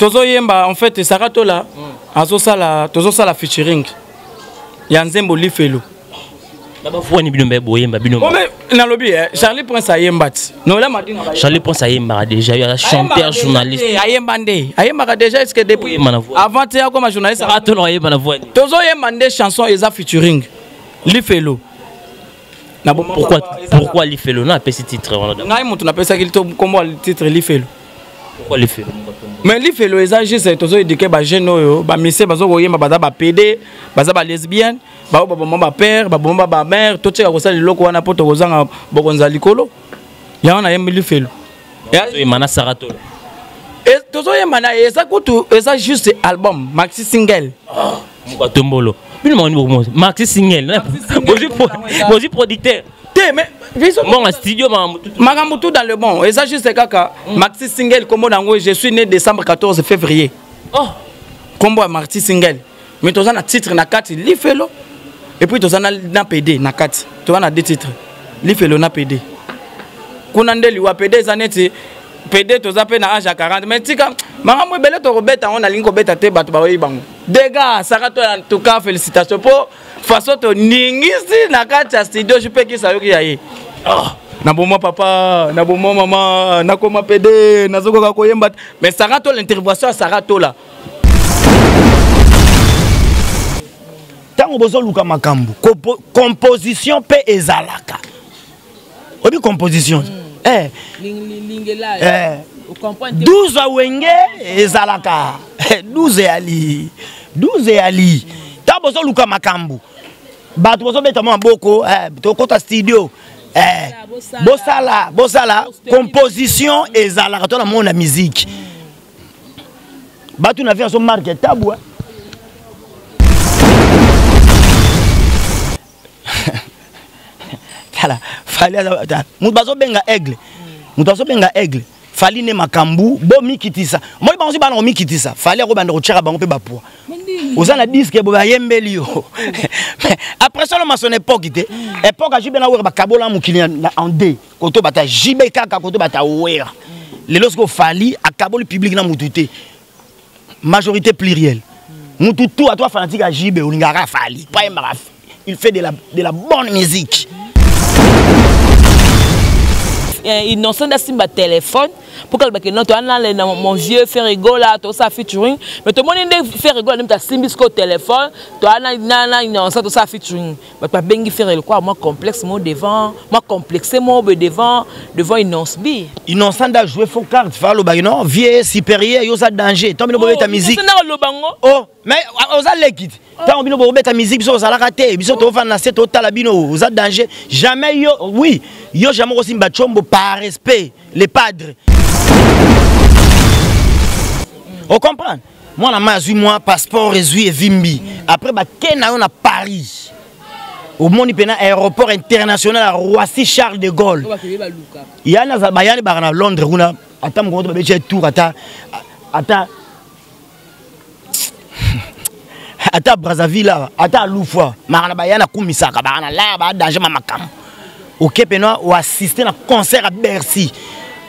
Tozo yemba en fait Sarato là tozo sala featuring ya Nzembo Lifelo. Baba foni binombe boyemba binombe. Mais na lobby Charlie Prince ayemba ti. Non là madinga. Charlie Prince ayemba déjà chanteur journaliste. Ayemba déjà est-ce que depuis avant tu comme journaliste Sarato no ayemba na voix. Tozo yemba des chansons eza featuring Lifelo. Pourquoi Lifelo na petit titre on a. Ngai mutu na pesa qu'il comme le titre Lifelo. Pourquoi Lifelo? Mais Lifelo eza juste tozo éduquer ba jeune oyo ba messé bazo koyemba baza ba PD baza ba lesbienne ba ba père ba ba mère to tsheka ko sala loko wana poto kozanga bokonza likolo ya wana yemba Lifelo ya mana Sarato et tozo yemba na eza kutu eza juste album maxi single muka tombolo bino moni bomo maxi single bozi producteur mais mon studio Magamoutou dans le bon et ça juste kaka maxi single comme on je suis né décembre 14 février combo maxi single mais tu as un titre na 4 Lifelo et puis tu as un PD na 4 tu as na 2 titres Lifelo na PD kuna ndeli wa PD zaneti PD tu as na âge à 40 mais tika magamou belé to robeta on a lingo beta te batu ba bango dégâts Sarato en tout cas félicitations pour façon to ningisi na 4 studio je peux qui ça yoki yaye na bomo papa na bomo maman na koma PD na zoko koyemba mais Sarato l'intervention à Sarato là tango bozo luka makambu composition pe ezalaka obi composition 12 awenge ezalaka 12 ali tango bozo luka makambu bato bozo beta maboko to kota studio bosala composition ezalaka to na monde la musique bato na vie son marque tabu tala fali mubazo benga aigle fali ne makambu bo mikitisa moi bango bana mikitisa fali ko banda ko tshaka bango pe bapwa ozana disque bo bayembeli yo après ça le son époque époque jibe na wera bakabola mukili en D koto bata jibe kaka koto bata wera le lorsque fali akaboli public na mututé majorité plurielle mututu à toi fanatique à jibe olingara fali pas il fait de la bonne musique. Innocent d'Assimba téléphone pour que mon vieux fait rigoler tout ça featuring mais tout le monde fait rigoler même ta simbisco téléphone toi innocent tout ça featuring mais pas bengi faire quoi moi complexe moi devant moi complexé moi devant innocent d'a jouer faux carte faire le bagno vieux supérieur yo ça danger tant bino ta musique oh mais oza lekit tant bino ta musique biso ça la raté biso to fa na set total bino oza danger jamais yo oui yo jamais aussi mbachombo par respect les padres. On comprend? Moi, la maison, moi, passeport, résuit et vimbi. Après, on a Paris. Au monde, il y a un aéroport international à Roissy Charles de Gaulle. Il y a un Londres. Attends, je tour. Attends, Brazzaville, attends, Loufoua. Marana Koumisaka, Marana là, danger Mamakam. Ok, pena ou assister à un concert à Bercy.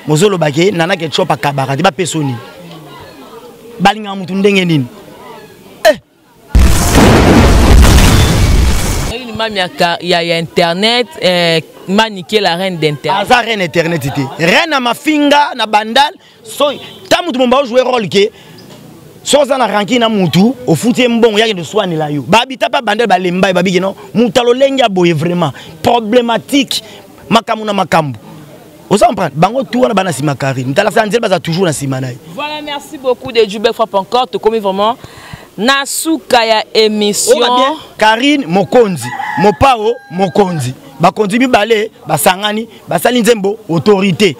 Mozolo bagé, nana ke chopa kabara, ba pesoni. Balinga mutu ndenge nini. Il y a internet, maniquer la reine d'internet. La reine internet était. Reine à ma finga, na bandal, so tamutu mba jouer rôle ke. Soza na ranki na mutu, au fouti mbongo yake de soigner la yo. Babita pa bandel ba lemba babi non. Mutalo lenga boye vraiment problématique makamuna makambu. Vous comprenez? Bango tout na bana sima Karine. Mutala sanzel baza toujours na sima naï. Voilà, merci beaucoup de Djoubek frappe encore te comme vraiment nasuka ya émission. Karine Mokonzi, Mopao Mokonzi. Bakonzi bibale, basangani, basali nzembo autorité.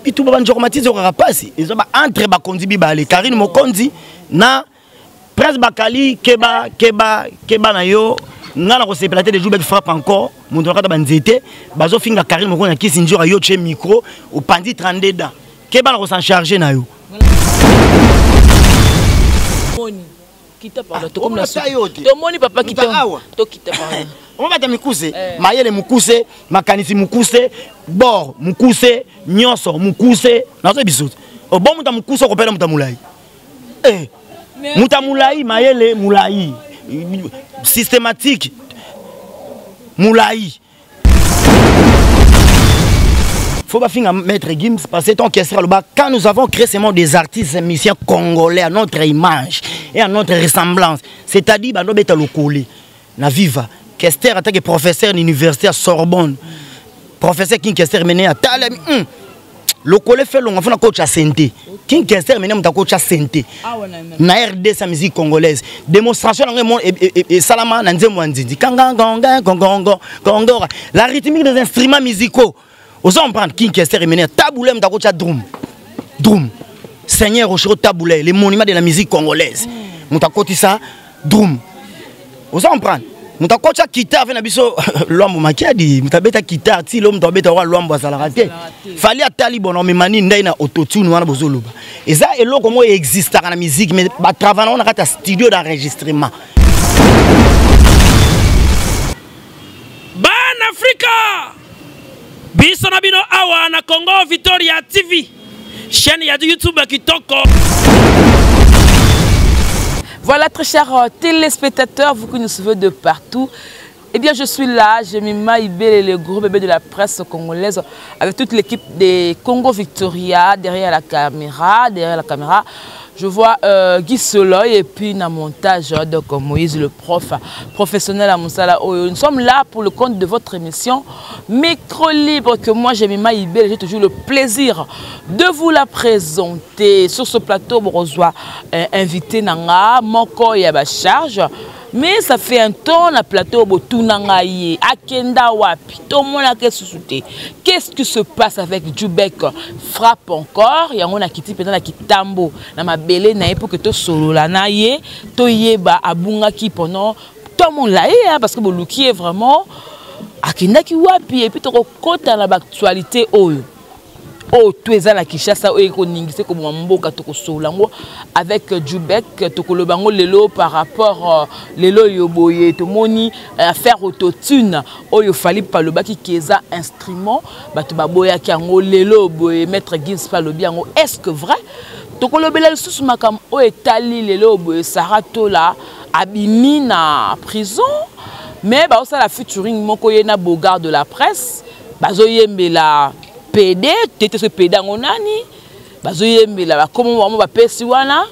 Et tout le monde a passé. Ils ont entre Bakonzi Bibale, Karine Mokonzi, na Prince Bakali, Keba na yo, na ko se platé de Djoubek frappe encore, mon droit banzete, bazo finga Karine Mokonzi qui sinjora yo che micro au pandi 32 dents. Keba na s'en charger na yo. Quitte par là, comme la to moni papa quitte. To quitte par là. On va te mukuse, mayele mukuse, makanisi mukuse, bor mukuse, nyonso mukuse, nazo bisout. O bon muta mukuse ko pela muta mulai. Mouta Moulaï, Maëlle Moulaï. Systématique. Moulaï. Faut pas finir Maître Gims parce que quand nous avons créé ce monde des artistes et musiciens congolais à notre image et à notre ressemblance, c'est-à-dire bah nous beta le coller, na viva. Kester en tant que professeur d'université à Sorbonne, professeur King Kester mené à Talem, le coller fait long, on coach à santé. King Kester mené à coach à santé. Na RD sa musique congolaise, démonstration dans le monde et Salama Nanze Mwanzindi, la rythmique des instruments musicaux. Vous comprenez King Kester est mené à Taboulé, à Drum. Drum. Seigneur Rochero Taboulé, les monuments de la musique congolaise. Nous avons ça, Drum. Vous comprenez nous avons ça, guitare, l'homme qui a dit, nous avons ça, guitare, si l'homme doit être l'homme, ça l'a raté. Fallait à Talibon, mais mani, n'a pas autotune, n'a pas besoin. Et ça, et l'autre, comment existe dans la musique, mais travaillant, on a un studio d'enregistrement. Ban Africa! Biso na bino awa na Congo Victoria TV, chaîne ya YouTube Kitoko. Voilà, très chers téléspectateurs, vous qui nous suivez de partout. Eh bien, je suis là, Jemima Ibele, le gros bébé de la presse congolaise, avec toute l'équipe des Congo Victoria derrière la caméra. Je vois Guy Soloy et puis dans montage, donc Moïse le professionnel à Moussala. Nous sommes là pour le compte de votre émission Micro Libre que moi, Jemima Ibele, j'ai toujours le plaisir de vous la présenter. Sur ce plateau, on reçoit invité Nanga, Moko et Charge. Mais ça fait un temps, le plateau, Botunangaye, Akenda Wapi, tout le monde a qu'est-ce qui se passe avec Djubek? Frappe encore, il y a un qui pendant la Kitambo, dans ma belle naïe pour que tu solo la naïe, tu yeba abunga qui pendant tout le monde là, parce que Boluki est vraiment Akenda qui Wapi, et puis tu côté dans l'actualité. Oh, tu es à la Kishasa, avec Djubek, Tokolobango Lelo par rapport Lelo Yoboye, Tomoni, affaire autotune, oh, il fallait pas le baki keza instrument, Batubaboya Kiango, Lelo, Boye, Maître Gims Palobiango, est-ce que vrai? Tokolobela sous makam, oh, etali Lelo, Boye, Saratola, abimi na prison, mais bah, ça la featuring, Mokoyena Bogard de la presse, Bazoyembe la. PD, tu ce PD en nani, bazoyembela comment on va pesi wana,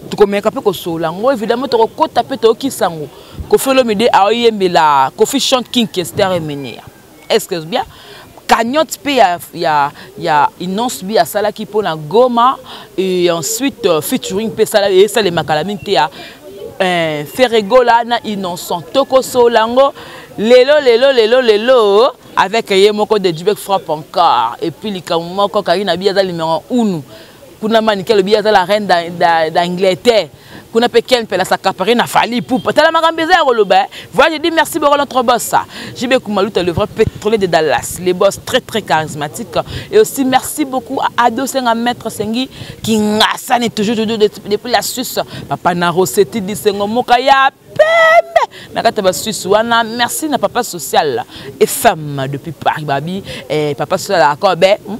tu connais qu'après que solango évidemment tu recotes taper to qui sango, ko fait le midi a yembela, ko fi chante King Kester et mener. Est-ce que c'est bien? Cagnotte il y a Inonce bi à sala qui pour la Goma et ensuite featuring pe sala et ça les makalamine te a Ferregola na innocent toko solango lelo avec Yemoko de Djubek frappe encore et puis likamoko Karina Biaza numéro 1 kuna manique le Biaza la reine d'Angleterre kuna pekel pe la sakapare na fali pour tala magambeza roloba. Voilà, je dis merci beaucoup notre boss JB Kumaluta le vrai pétrolier de Dallas, les boss très très charismatiques et aussi merci beaucoup à Ado Senga Maître Sengi qui ngassane toujours depuis la Suisse papa Naro Seti di Sengo Mokaya Suisse wana merci na papa social et femme depuis Paris babi et papa social accord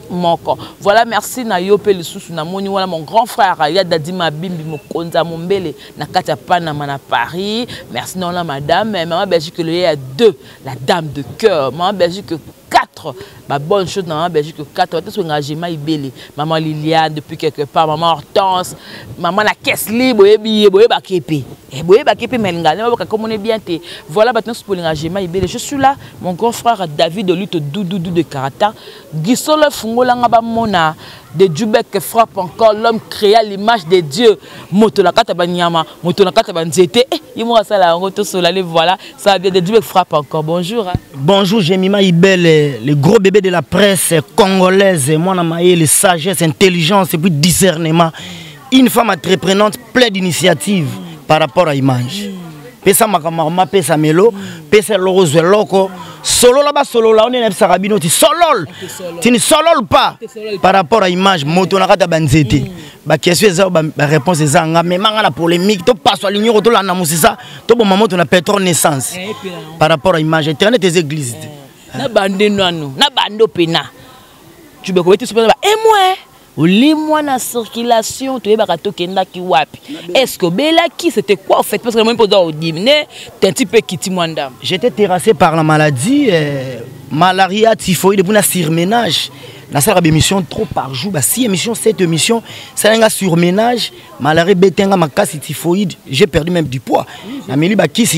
moko voilà merci na yo pe lisusu na moni wana mon grand frère ya Dadima Bimbi Mokonza Mombele na kata Panama na Paris merci non la madame maman Belgique le y a 2 la dame de cœur maman Belgique 4 ma bonne chose dans la Belgique 4 tout ce engagement Ibele maman Liliane depuis quelque part maman Hortense maman la caisse libre boye ba kepe et boye ba kepe melinga comme on est bien té voilà maintenant pour l'engagement Ibele je suis là mon grand frère David de lutte doudou de caractère Gisolo fungola ngaba mona de Djubek frappe encore l'homme créa l'image de Dieu moto la kata banyama moto la kata banzete il moi ça la roto solale voilà ça bien de Djubek frappe encore bonjour bonjour Jemima Ibele le gros bébé de la presse congolaise, moi les sagesse, intelligence et puis discernement. Une femme entreprenante pleine d'initiatives par rapport à l'image. Pesa makamama, pesa melo, pesa rose loco. Solo là-bas, solo là, on est sarabino, tu solol. Tu ne solol pas par rapport à l'image. Motonaka banzete. Ba question ba réponse est zanga mais manga la polémique to passe à l'union to la namusisa to bon maman on a pétrole naissance par rapport à l'image internet des églises. Na bande noano na bando pena tu be ko eti super ba et moi Olimwa na circulation, tu es bakato kenda ki wapi. Est-ce que Bela qui c'était quoi en fait? Parce que moi, pendant au dîner, t'es un petit peu quitté moi d'âme. J'étais terrassé par la maladie, malaria, typhoïde, pour un surménage. Dans cette émission, trop par jour, 6 émissions, 7 émissions, c'est un surménage, malaria, bétenga, makasi, typhoïde, j'ai perdu même du poids.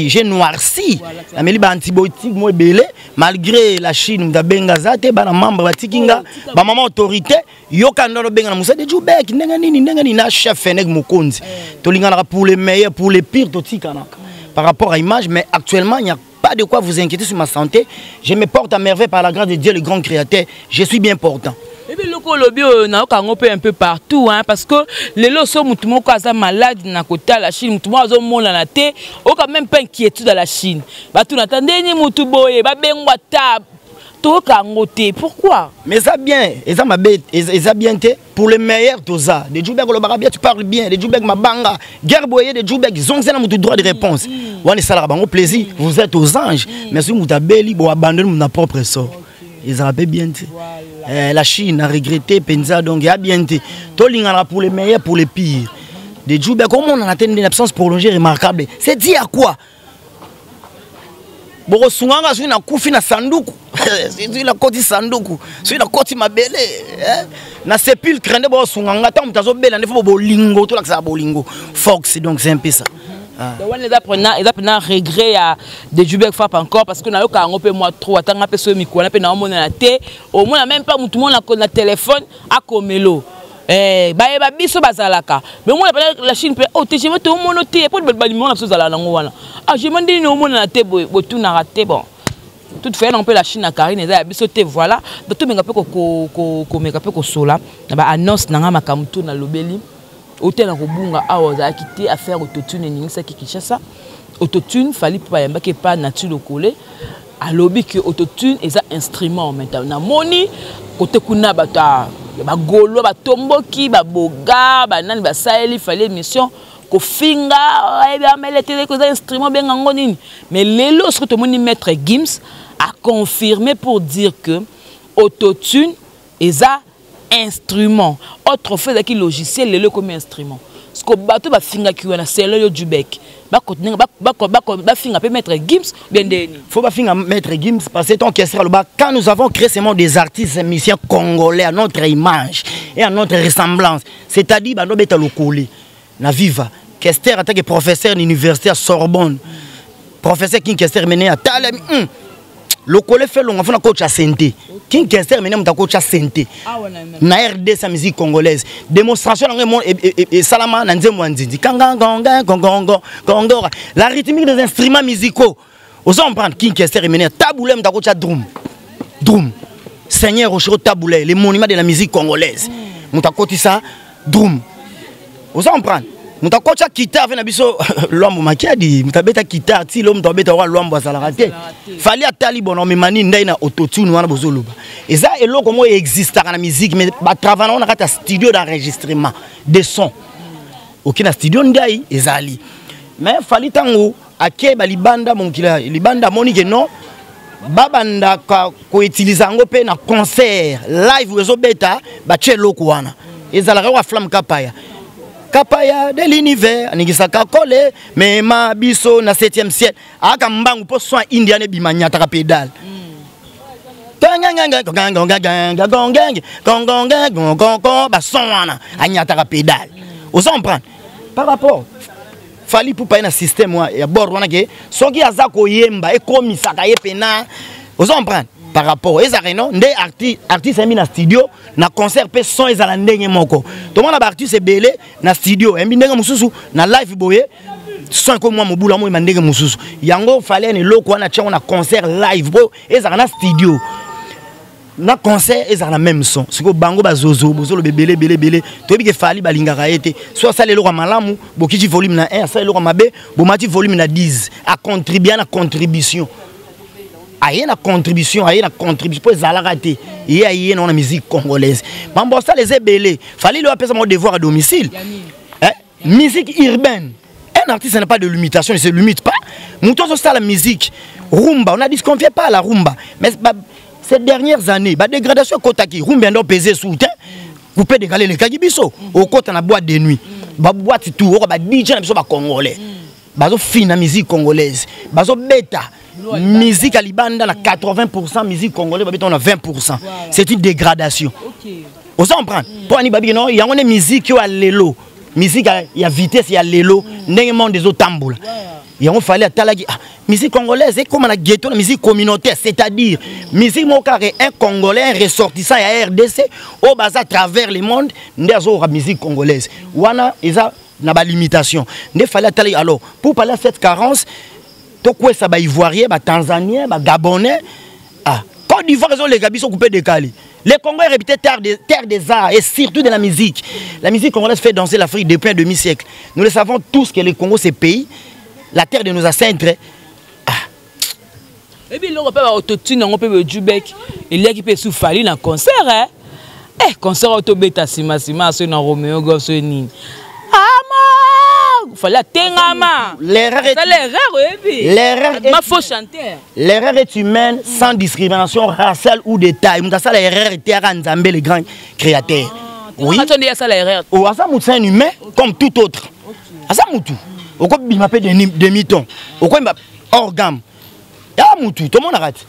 J'ai noirci, antibiotique, moi, belé, malgré la Chine, Bengazate, membre, maman autorité, Yokandoro Benga, Moussa de Djoubek, n'a chef Feneg Mokonzi. Tolingana pour les meilleurs, pour les pires, par rapport à l'image, mais actuellement, il n'y a pas de quoi vous inquiéter sur ma santé. Je me porte à merveille par la grâce de Dieu, le grand créateur. Je suis bien portant. Et puis le lobby un peu partout, hein, parce que les lots sont malades dans côté la Chine, mutumo azo mona na te, o quand même pas inquiétude dans la Chine. Ba tout n'attendez ni mutuboye, ba bengwa tab. Pourquoi? Mais ça bien, ça bien pour le meilleur tout ça. De Djoubek le barabia tu parles bien, de Djoubek Mabanga, Gerboye de Djoubek, ils ont un droit de réponse. On est salarié, bon plaisir, vous êtes aux anges, mais si vous avez abandonné mon propre sort. Ils ont bien. La Chine a regretté, Penza, donc il y a bien. Tolingana pour les meilleurs, pour les pires. De Djoubek, comment on a atteint une absence prolongée remarquable? C'est dit à quoi? Boro sunganga sui na kufi na sanduku sui na koti sanduku sui na koti mabele na sépulcre nde boro sunganga tant mutazo bela ndefo bolingo to la bolingo Fox donc c'est un peu ça. Donc on est à regret à de Djoubek frappe encore parce que na yo ka ngope moi trop atanga pe so mikwana pe na omona na te au moins même pas tout le monde na téléphone à komelo. Ba biso bazalaka mais moi la Chine peut oh je vais te monoter pour le baliment la chose à la langue ah je m'en dis non mon na te tout na raté bon toute fait on peut la Chine à Karine ça biso te voilà donc tout menga pe ko menga pe ko sola ba annonce na makamtu na lobeli hôtel na kobunga awa za quitté à faire autotune ni ça qui Kinshasa autotune fallait pas yamba ke pas nature collé à lobby que autotune est un instrument maintenant na moni côté kuna bata ba golo ba tomboki ba boga ba nani ba saeli fallait mission ko finga et bien mais les télé que instrument ben ngonini mais lelo ce que tout le monde maître Gims a confirmé pour dire que autotune est un instrument autre fait que logiciel lelo comme instrument ce que bato ba finga ki wana c'est le Djoubek ba continuer ba finga peut mettre Gims bien deni faut pas finga mettre Gims parce que ton question quand nous avons créé seulement des artistes et musiciens congolais à notre image et à notre ressemblance c'est-à-dire bando beta lokoli na viva Kester en tant que professeur d'université à Sorbonne professeur King Kester mené à Talem le collègue fait long enfin coach à santé King Kester mené mon coach à santé na RD sa musique congolaise démonstration et salama na nzembo nzindi kanganga la rythmique des instruments musicaux aux on prend King Kester mené taboulé mon coach à drum Seigneur Rochero taboulé les monuments de la musique congolaise mon coach ça drum aux on prend muta kocha guitare na biso lombo makiadi mutabeta guitare ti lo mutabeta wa lombo asalarate fali atali bono memani ndai na autotune wana bozoluba eza eloko mo existe na musique mais ba travailler na kata studio d'enregistrement de son okina studio ndai ezali mais fali tango ake ba libanda monkila libanda monike non babanda ko utiliser ngo pe na concert live wezo beta ba cheloko wana ezala wa flamme kapaya Kapaya de l'univers, Nigisaka Kole, mais ma biso na 7e siècle, aka mbangu po soin indien bimanya ta pédale. Par rapport fali pour pas un système ya bord wana ke soki azako yemba e komisaka yepena ozo prendre par rapport aux arénos des artistes mis na studio na concert pe son ezala ndenge moko to mona ba artiste belé na studio embi ndenge mususu na live boye son ko moi mobula mo ndenge mususu yango fallait ne loko na tcha na concert live bo ezala na studio na concert ezala même son siko bango bazozo bozolo belé to bi ke fali balingaka ete soit ça le loko malamu bokiji volume na 1 ça le loko mabe bomati volume na 10 à contribuer na contribution. Aïe na contribution pour les alaratés et aïe dans la musique congolaise. Mambo ça les ébélés. Fallait leur appeler mon devoir à domicile. Musique urbaine. Un artiste n'a pas de limitation, il ne se limite pas. Nous tous ça la musique rumba, on a dit qu'on ne vient pas à la rumba. Mais ces dernières années, dégradation Kotaki, rumba doit peser sous terre. coupé décalé les kagibiso au côté na boîte de nuit ba boîte tout ba DJ na biso ba congolais bazo fina musique congolaise bazo beta musique à Libanda na 80% musique congolaise ba beta on a 20%. C'est une dégradation. OK. On s'en prend. Pour ani babi non, il y a une musique qui a lelo. Musique il y a vitesse, il y a lelo, ndenge monde des autres tamboula. Il a fallu talagi musique congolaise et comme la ghetto la musique communautaire, c'est-à-dire musique mon carré un congolais un ressortissant à RDC au bas à travers le monde ndezo la musique congolaise. Wana eza na ba limitation. Ne fallait talagi alors pour parler de cette carence to quoi ça ba ivoirien, ba tanzanien, ba gabonais Côte d'Ivoire ils ont les gabis sont coupés décalés. Les Congolais réputés terre des arts et surtout de la musique. La musique congolaise fait danser l'Afrique depuis un demi-siècle. Nous le savons tous que le Congo c'est pays, la terre de nos ancêtres. Et puis là on peut autotune, on peut Djubek, il y a qui peut souffler dans concert hein. Concert auto beta sima sur na Roméo Goff sur ni. Fallait tengama. L'erreur est humaine sans discrimination raciale ou de taille. Ça l'erreur était à Nzambe le grand créateur. Oui. Ou à ça c'est un humain comme tout autre. À ça mutu. Au quoi il m'appelle demi-ton. Au quoi il m'appelle hors gamme. Ya mutu tout le monde arrête.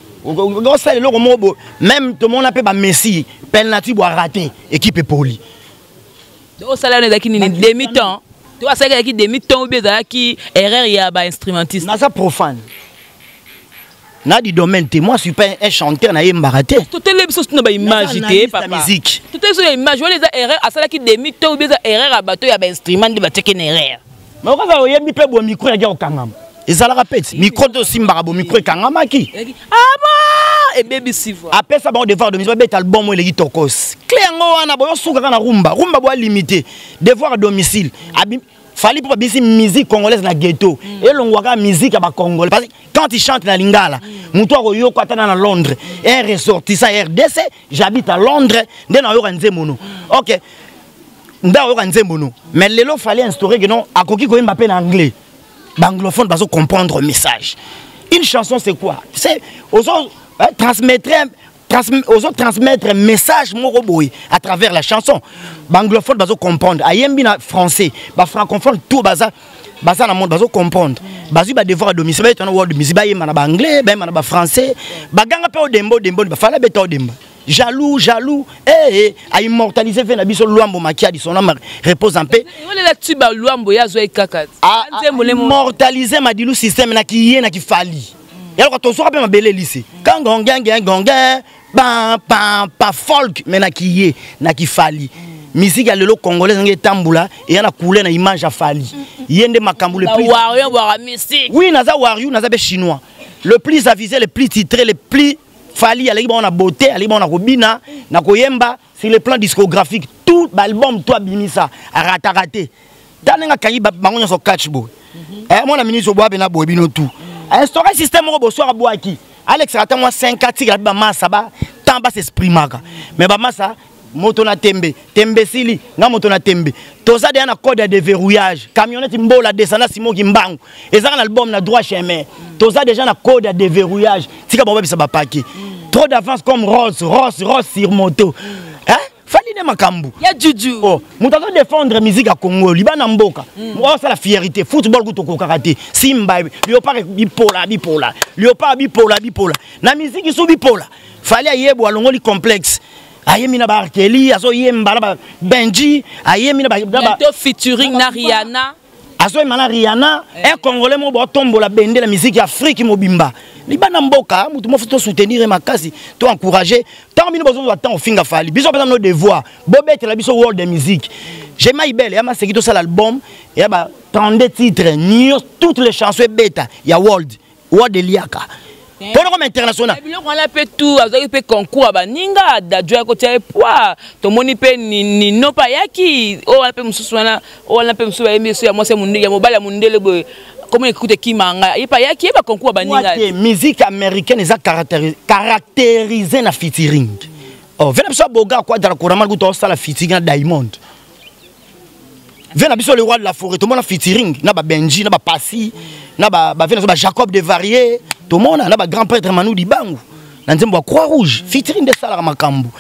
Même tout le monde appelle Messi, penalty boit raté équipe poli. Au salaire on est qui demi-temps. Tu vois ça qui demi-temps ou bien qui erreur il y a ba instrumentiste. Na ça profane. Na di domaine moi je suis pas un chanteur na yembaraté. Tout les choses na ba image té papa. Musique. Tout les image les erreurs à ça qui demi-temps ou bien erreur à bateau il y a ba instrument de ba checker une erreur. Mais on va yembi pe bo micro ya okangam. Et ça la répète, micro de simba bo micro kangama ki. Et baby sivo. Après ça bon devoir de musique bet album moi les tokos. Cléango wana boyo suka na rumba boyo limité. Devoir à domicile. Fallait pour bisi musique congolaise na ghetto. Et l'on musique à ba congolais parce que quand il chante na lingala, muto ko kwata na Londres, un ressortissant RDC, j'habite à Londres, ndena yo nzemono. OK. Nda yo nzemono. Mais lelo fallait instaurer que non akoki ko Mbappé en anglais. Banglophone parce comprendre le message. Une chanson c'est quoi? C'est aux autres transmettre un message à travers la chanson. Banglophone bazo comprendre. Ayembi na français, ba francophone tout baza na monde bazo comprendre. Bazu ba devoir à domicile, ba tona word musique ba yema na ba anglais, ba yema na ba français. Ba ganga pe o dembo ba fala beta o demba. Jaloux, à immortaliser fait na biso Luambo Makiadi son âme repose en paix. Immortaliser Madilu système na ki na ki fali. Et alors quand on sort ma belle lycée. Quand gongan pa folk mais na ki fali. Musique à lelo congolais ngé tambula et na coulé na image à fali. Yende makambu le plus. Oui, naza wario, naza be chinois. Le plus avisé, le plus titré, le plus Fali à l'équipe on a beauté, à l'équipe on a robina, na koyemba sur le plan discographique tout l'album toi bimisa a raté. Tanenga kayi bangonya so catch boy. Mon ami so bois bena boy bino tout. Instaurer système robo soir boaki. Alex rata moi 5 tigre ba massa ba tamba s'exprimaka. Mais ba massa moto na tembe sili nga moto na tembe toza de na code de verrouillage camionnette mbola descenda simo kimbangu ezanga na album na droit chemin toza déjà na code de verrouillage tika ba bisa ba paquet trop d'avance comme Rolls sur moto hein fali ne makambu ya juju oh mutazo défendre musique à Congo libana mboka moi c'est la fierté football ko karaté simba léopard bipolar léopard na musique sou bipolar fali ayebo alongoli complexe ayemi na ba Kelly azo yemba na Benji ayemi na ba featuring na Rihanna azo yemba na Rihanna un congolais mo bo tombo la bende la musique Afrique mobimba libana mboka mutu mo faut soutenir makasi to encourager tant bino besoin attend finga fali biso besoin nos devoirs bobete la biso world de musique j'ai maïbel ya ma sekito ça l'album ya ba 32 titres news toutes les chansons bêta ya world de liaka pour le international. On a fait tout, on a fait concours à Baninga, d'adjoint côté poids, tout le monde peut ni non pas yaki, on a fait musuana, on a fait musuana, monsieur, moi c'est mon nègre, mobile mon nègre, comment écouter qui manga, il pas yaki, il pas concours à Baninga. Musique américaine est caractérisée na featuring. Oh, venez sur Boga quoi dans la Koramal où tu as la featuring à Diamond. Venez sur le roi de la forêt, tout le monde a featuring, na ba Benji, na ba Passy, na ba Jacob de Varier. Tout le monde a un grand prêtre Manu Dibangu. Dans un Croix-Rouge, featuring de Salah Makambu.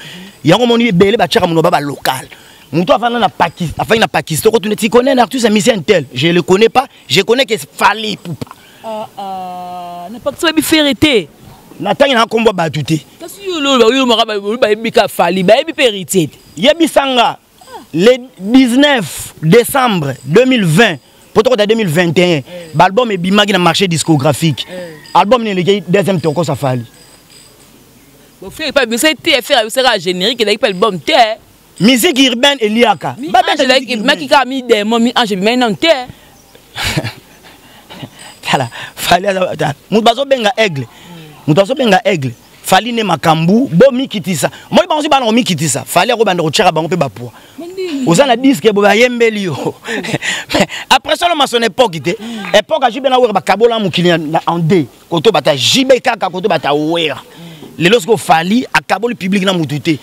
yango moni belé ba tchaka muno ba local. Moutou avant na Pakistan, enfin na Pakistan, quand tu connais un artiste musicien tel, je le connais pas, je connais que Fally Ipupa. Na Pakistan bi ferité. Na tangi na kombo ba tuté. Kasi yo mara ba bika Fally, ba bi ferité. Yebi sanga le 19 décembre 2020, pour 2021, l'album est bimagi dans le marché discographique. L'album est le deuxième tour ça Fally. Bon fait pas mais ça été faire sera générique et pas l'album té. Musique urbaine et liaka. Ba qui a mis des mots mi ange mais non té. Tala Fally mubazo benga aigle. Mubazo benga aigle. Fally ne makambu bo mikitisa. Moi banzi bana mikitisa. Fally ko banda ko tchaka bango pe ba poa. Ozana disque bo ba yembeli yo. Après ça le son époque était époque jibe na wera ba kabola mukili en D. Koto bata jibe kaka koto bata wera. Les lorsque Fally a kaboli public na mututé.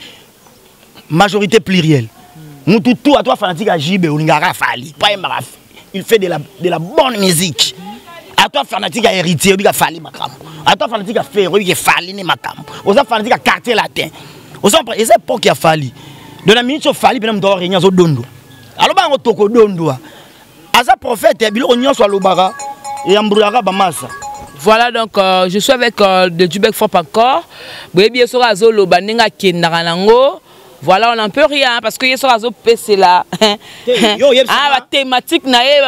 Majorité plurielle. Mututu à toi fanatique à jibe olingara Fally. Pas il fait de la bonne musique. À toi fanatique à héritier, il a Fally makam. À toi fanatique à faire, il a Fally ne makam. Aux fanatique à quartier latin. Aux autres, et c'est pour qu'il a Fally. De la minute sur Fally, bien m'doit rien sur dondo. Alors bah on toko dondo. Asa prophète, il a on soit l'obara et ambrouara bamasa. Voilà donc je suis avec de Dubek Fop encore. Boye bien sur azolo baninga kenarango. Voilà, on n'en peut rien parce que y a sur azo PC là. Ah la thématique nae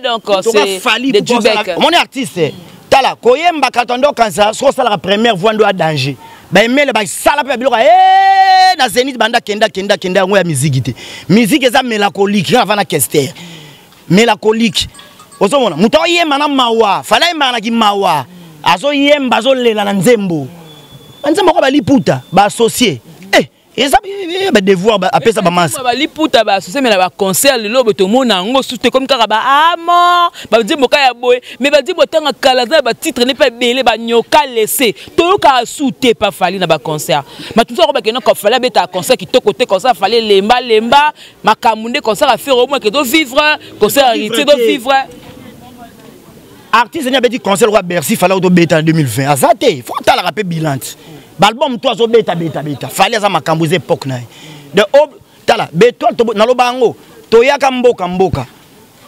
donc c'est de Dubek. Mon artiste tala koyemba katondo kanza so sala la première voix ndo a danger. Ba emele ba sala pe biloko na Zenith banda kenda ngo ya musique te. Musique eza mélancolique avant na Kester. Mélancolique. Ozomona muto yemba na mawa, fala yemba na ki mawa. Azo yemba azo lela na nzembo. Nzembo ko ba liputa ba associé. Et ça va devoir appeler ça maman. Ba liputa ba associé mais la concert le lobo to mona ngo souté comme karaba amo ba di moka ya boy mais ba di botanga kalaza ba titre ne pas belé ba nyoka laisser to ka souté pas Fally na ba concert ma tout ça ko ba ke no ko Fally beta concert qui to côté concert Fally lemba makamunde concert à faire au moins que do vivre concert héritier do vivre. Artiste n'a pas dit concert roi Bercy Fally auto beta en 2020 azate faut ta la rappeler bilan. L'album toi zo beta Fally za makambuze époque na de tala betol to na lobango to yaka mboka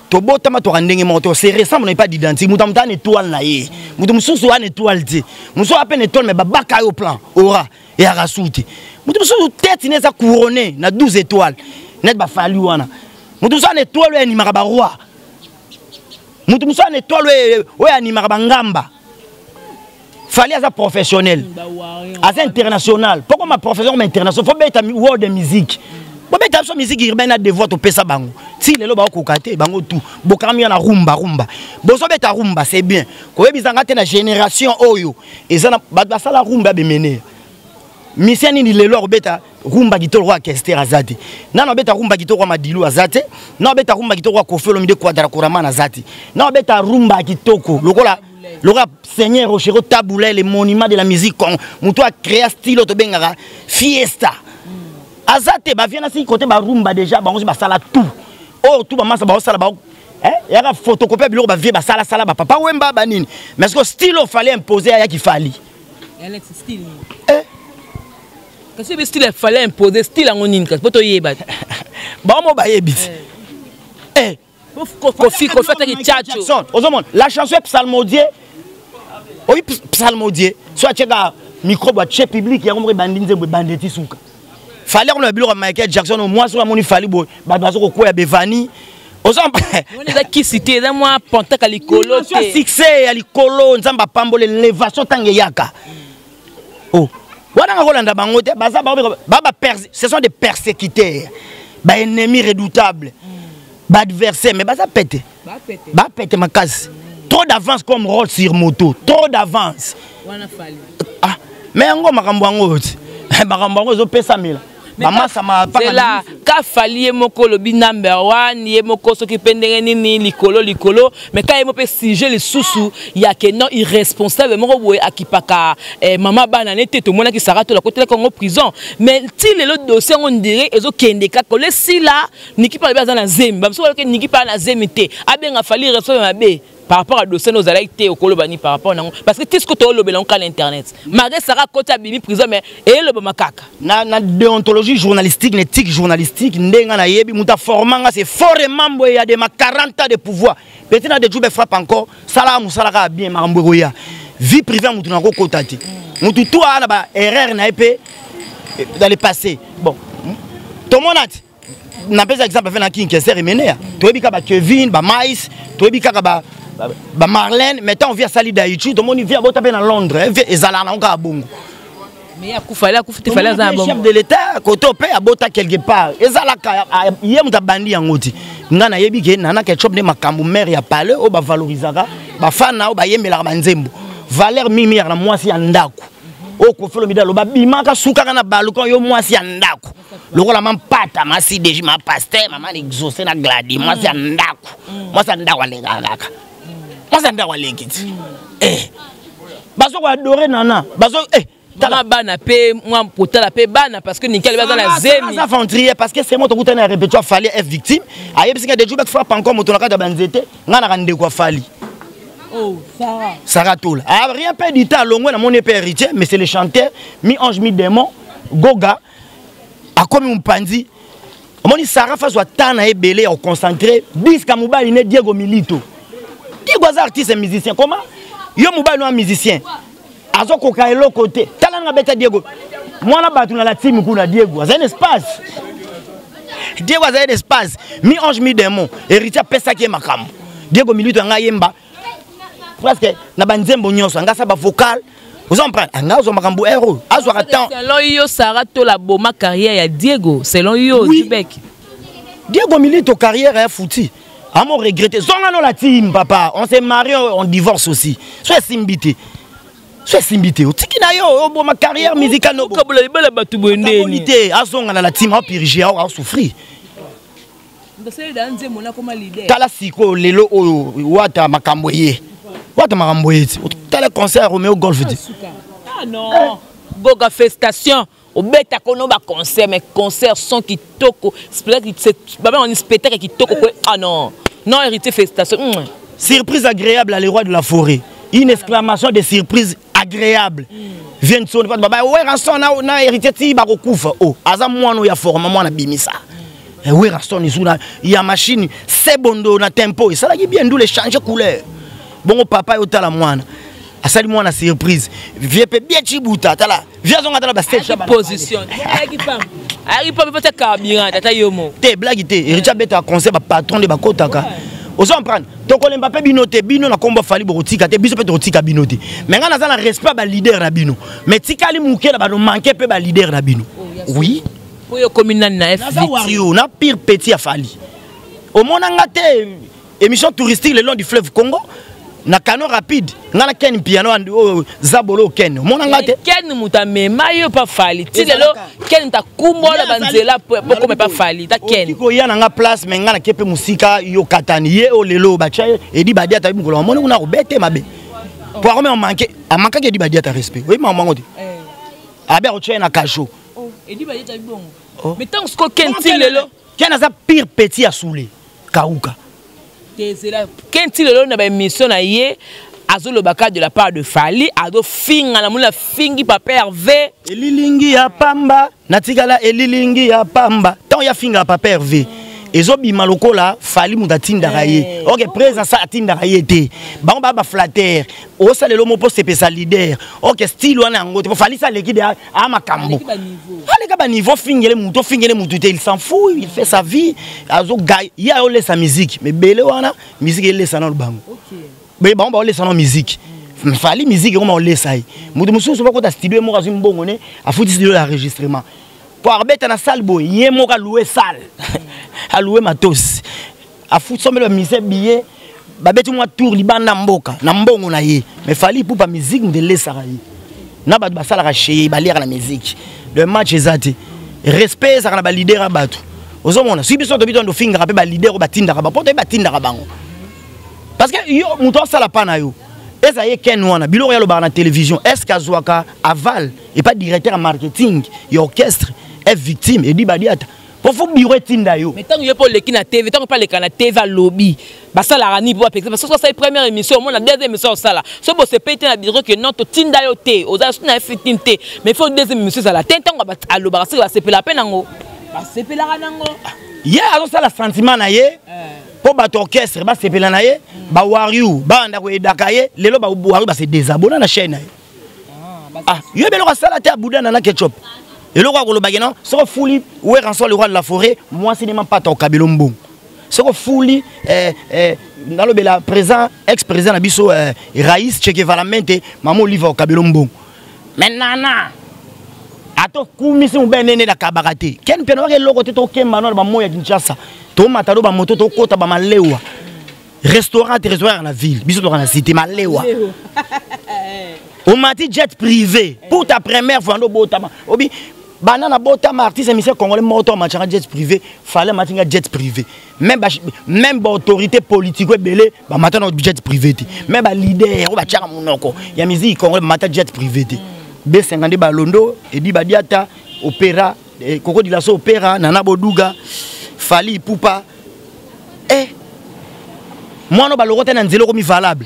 to botama to ndenge moto c'est récent on n'est pas d'identité mutamta une étoile na ye mutum susu une étoile ti muso à peine étoile mais babaka au plan aura et arasuti mutum susu tête neza couronné na 12 étoiles net ba Fally wana mutum susu une étoile et animaka ba roi mutum susu une étoile et animaka ba ngamba. Fally as professionnel, as international. Pourquoi ma profession est internationale? Faut mettre world de musique. Faut mettre la musique urbaine à devoir te payer ça bango. Si les loba kokate bango tout. Bokami na rumba. Bozo beta rumba c'est bien. Ko ebizanga te na génération oyo. Ezana ba sala rumba be mener. Misiani ni lelo beta rumba kitoro wa Kester azati. Nana beta rumba kitoro wa Madilu azati. Na beta rumba kitoro wa Kofelo mide Quadra Kurama azati. Na beta rumba kitoko. Lokola le rap Seigneur Rochero Taboulé, les monuments de la musique, Moutou a créé un style de bengara, fiesta. Azate, ba viens ici côté ba rumba déjà, ba on se sala tout. Oh tout ba massa ba sala ba. Il y a photocopie bureau ba vie ba sala ba papa wemba ba nini. Mais ce que style fallait imposer à qui Fally. Alex style. Parce que style fallait imposer style en nini parce que to yeba. Ba mo ba yebit. Kofi Tchatcho. La chanson est psalmodier. Oui, psalmodier. Soit tu as micro boîtier public, il y a un bandit banditi souka. Fallait on a bureau Michael Jackson au moins sur mon Fally boy. Babazo ko ya Bevani. On est qui cité dans moi Pontac à l'icolo. Succès à l'icolo, nzamba pambole l'élévation tangue yaka. Oh. Wana Rolanda bangote baza baba ce sont des persécuteurs. Ba ennemis redoutables. Adversaire mais ça pète ma case trop d'avance comme rôle sur moto trop d'avance ah mais ngo makambo zo pesa mila maman ça m'a pas c'est là ka Fally moko lobi number 1 ye moko soki pendenge nini likolo mais ka mo pe sujet le susu ya que non irresponsable moko boye akipaka maman bana nete to mona ki sarato la côté Congo prison mais ti le dossier on dirait ezo kende ka ko le si là niki pa ba za na zemba so ke niki pa na zemite abenga Fally responsable mabe par rapport à dossier nos allaités au kolobani par rapport à parce que qu'est-ce que tu as le belon à l'internet malgré Sarah côté bimi prison mais et le makaka na déontologie journalistique éthique journalistique ndenga na yebi muta formanga c'est fortement boy ya de ma 40 ans de pouvoir peut-être na de joube frappe encore sala musala bien makambo ya vie privée mutu na ko kotati mutu tout ana ba erreur na épée dans le passé bon tout le monde n'a pas exemple fait na qui est remené toi bika ba Kevin ba Mais toi bika ba Marlène maintenant on vient salir d'Haïti tout le monde vient botaper dans Londres et zala na onka bongo mais fallait un bon chef de l'état côté pe abota quelque part et zala ka yem ta bandi ngoti ngana yebi ke nana quelque chose de makambu mère ya parler o ba valorisera ba fana o ba yembela ba nzembo valeur mimi ya mwasi ya ndako o ko felo midalo ba bimaka suka kana balukon yo mwasi ya ndako lokola mampata masi deji ma pasteur mama exaucer na gladi mwasi ya ndako mwasi ya ndako alengaka mwasi ya ndako alekiti bazo ko adorer nana bazo tala bana pe moi potala pe bana parce que nickel baza la zemi ça ventrier parce que c'est moi to kutana répétition fallait être victime ayebisika de joubek frappe encore moto na kata banzete ngana kande kwa fali. Oh, Sarah Toul. Ah, rien pas du temps, longue, mon épée héritier, mais c'est le chanteur, mi-ange, mi-démon, Goga, a comme un pandi. On dit Sarah face à Tana et Belé, au concentré, 10 Kamouba, il est Diego Milito. Diego est artiste et musicien, comment? Yo Mouba est un musicien. Azo Koka est l'autre côté. Talana bête Diego. Moi, là-bas, tu as la team, Kuna Diego. C'est un espace. Diego a un espace. Mi-ange, mi-démon. Héritier, pesa qui est ma cam. Diego Milito, un yemba. Presque na banzembo nyonso anga sa ba vocal vous en prenez anga zo makambo héros azwa temps selon yo Sarah to la boma carrière ya Diego selon yo Dubek Diego Milito carrière est foutu à mon regretter zonga no la team papa on s'est marié on divorce aussi soit simbité o tiki na yo boma carrière musicale no ko bula bala batu bonde ni azonga na la team a piriger a souffrir tala siko lelo oyo wata makambo ye wata makambo ye tala concert Romeo Golf dit ah non Goga festation au beta kono ba concert mais concert son qui toko spectacle c'est baba on spectacle qui toko ah non non hérité festation surprise agréable à les rois de la forêt une exclamation de surprise agréable vient son baba ouais rançon na hérité ti ba ko kufa oh aza mwana ya forma mwana bimisa. Oui, Raston, il y a machine, c'est bon na tempo, et ça là qui bien d'où les changer couleur. Bon, papa, il y a la moine. À ça, moi, la surprise. Viens bien Chibouta, t'as là. Viens on a la stage. Position. Arrive pas peut-être carburant, t'as yomo. T'es blague, t'es. Richard Beta conseil patron de Bakotaka. Aux en prendre. Donc on Mbappé binoté, bino na combat fali botika, t'es biso peut rotika binoté. Mais on a un respect ba leader na bino. Mais tikali mouké na ba no manquer pe ba leader na bino. Oui. Pour yo communal na FVT na pire petit à Fali. Au monde ngate émission touristique le long du fleuve Congo na canot rapide ngana ken piano zabolo ken monde ngate ken mutame mayo pa Fali ti lelo ken ta kumbola banzela poko me pa Fali ta ken ko yana nga place mais ngana kepe musika yo katani ye o lelo ba cha edi badia ta bikolo monde una ko bete mabe pour comment on manquer a manquer edi badia ta respect oui maman ngoti abe o cha na kajo edi badia ta bon. Mais tant que Kenti lelo, quel est pire petit à souler Kaouka. Kenti lelo na ba mission na ye azolo baka de la part de Fali ado finga na mula fingi papa Hervé elilingi ya pamba natikala elilingi ya pamba tant ya finga papa Hervé ezobi malokola Fali mudatinda raye OK présence atinda raye te ba ba flatter o salelo mo poste pesa leader OK style wana ngote Fali ça l'équipe a makambo allez ba niveau fingele mutu te il s'en fout il fait sa vie azo gay ya o laisse sa musique mais belé wana musique elle laisse na le bango OK mais ba on laisse na musique Fali musique comment on laisse ça mutu mususu ba ko ta studio mo kazi mbongo ne a fouti studio l'enregistrement pour arbeta na salle boy yé mo ka louer salle a louer matos a fouti sombe le misé billet ba beti moi tour libanda mboka na mbongo na ye mais Fali pour pas musique de laisser ça na ba ba sala ka chez ba lire la musique le match ezati respect ça na ba leader abatu ozomona si biso to bito ndo finga pe ba leader ba tinda ka ba poto ba tinda ka bango parce que yo muto sala pana yo eza ye ken wana biloko ya lo ba na télévision est-ce qu'azwaka aval et pas directeur en marketing et orchestre est victime et dit badiata Pour faut bureau tinda yo. Mais tant que pour les qui na TV, tant que pas les canaux TV à lobby. Bah ça la rani pour parce que c'est la première émission, moi la deuxième émission ça là. So bo se péter na bureau que non to tinda yo té, aux as na fitin té. Mais faut deuxième émission ça là. Tant que à lo ba c'est la peine ngo. Ba c'est la ranango. Yeah, alors ça la sentiment na ye. Pour ba orchestre ba sepela na ye, ba wariou, ba ndako edakaye, lelo ba wariou ba se désabonner na chaîne na ye. Ah, yo belo ka sala té abouda na ketchup. Et le roi Golobageno, ce que Fouli, où est le roi de la forêt, moi c'est même pas ton Kabelombo. Ce que Fouli, dans le présent, ex-président Abisso, Raïs, Tchèque Valamente, maman Olive au Kabelombo. Maintenant, à ton coup, mais c'est un ben né de Kabarate. Quel pénal est le côté de Kemano, maman Yadinchasa, ton matado, ma moto, ton côte, ma lewa. Restaurant, territoire dans la ville, bisous dans la cité, ma lewa. On m'a dit jet privé. Pour ta première fois, Obi. Banana botama artiste émission congolais moto match jet privé fallait matinga jet privé même autorité politique belé ba matana jet privé même ba leader ba tchaka monoko ya musique congolais mata jet privé B50 ba londo et di ba diata opéra koko dilaso opéra nana boduga fali pupa moi no ba lokota na nzelo ko mi valable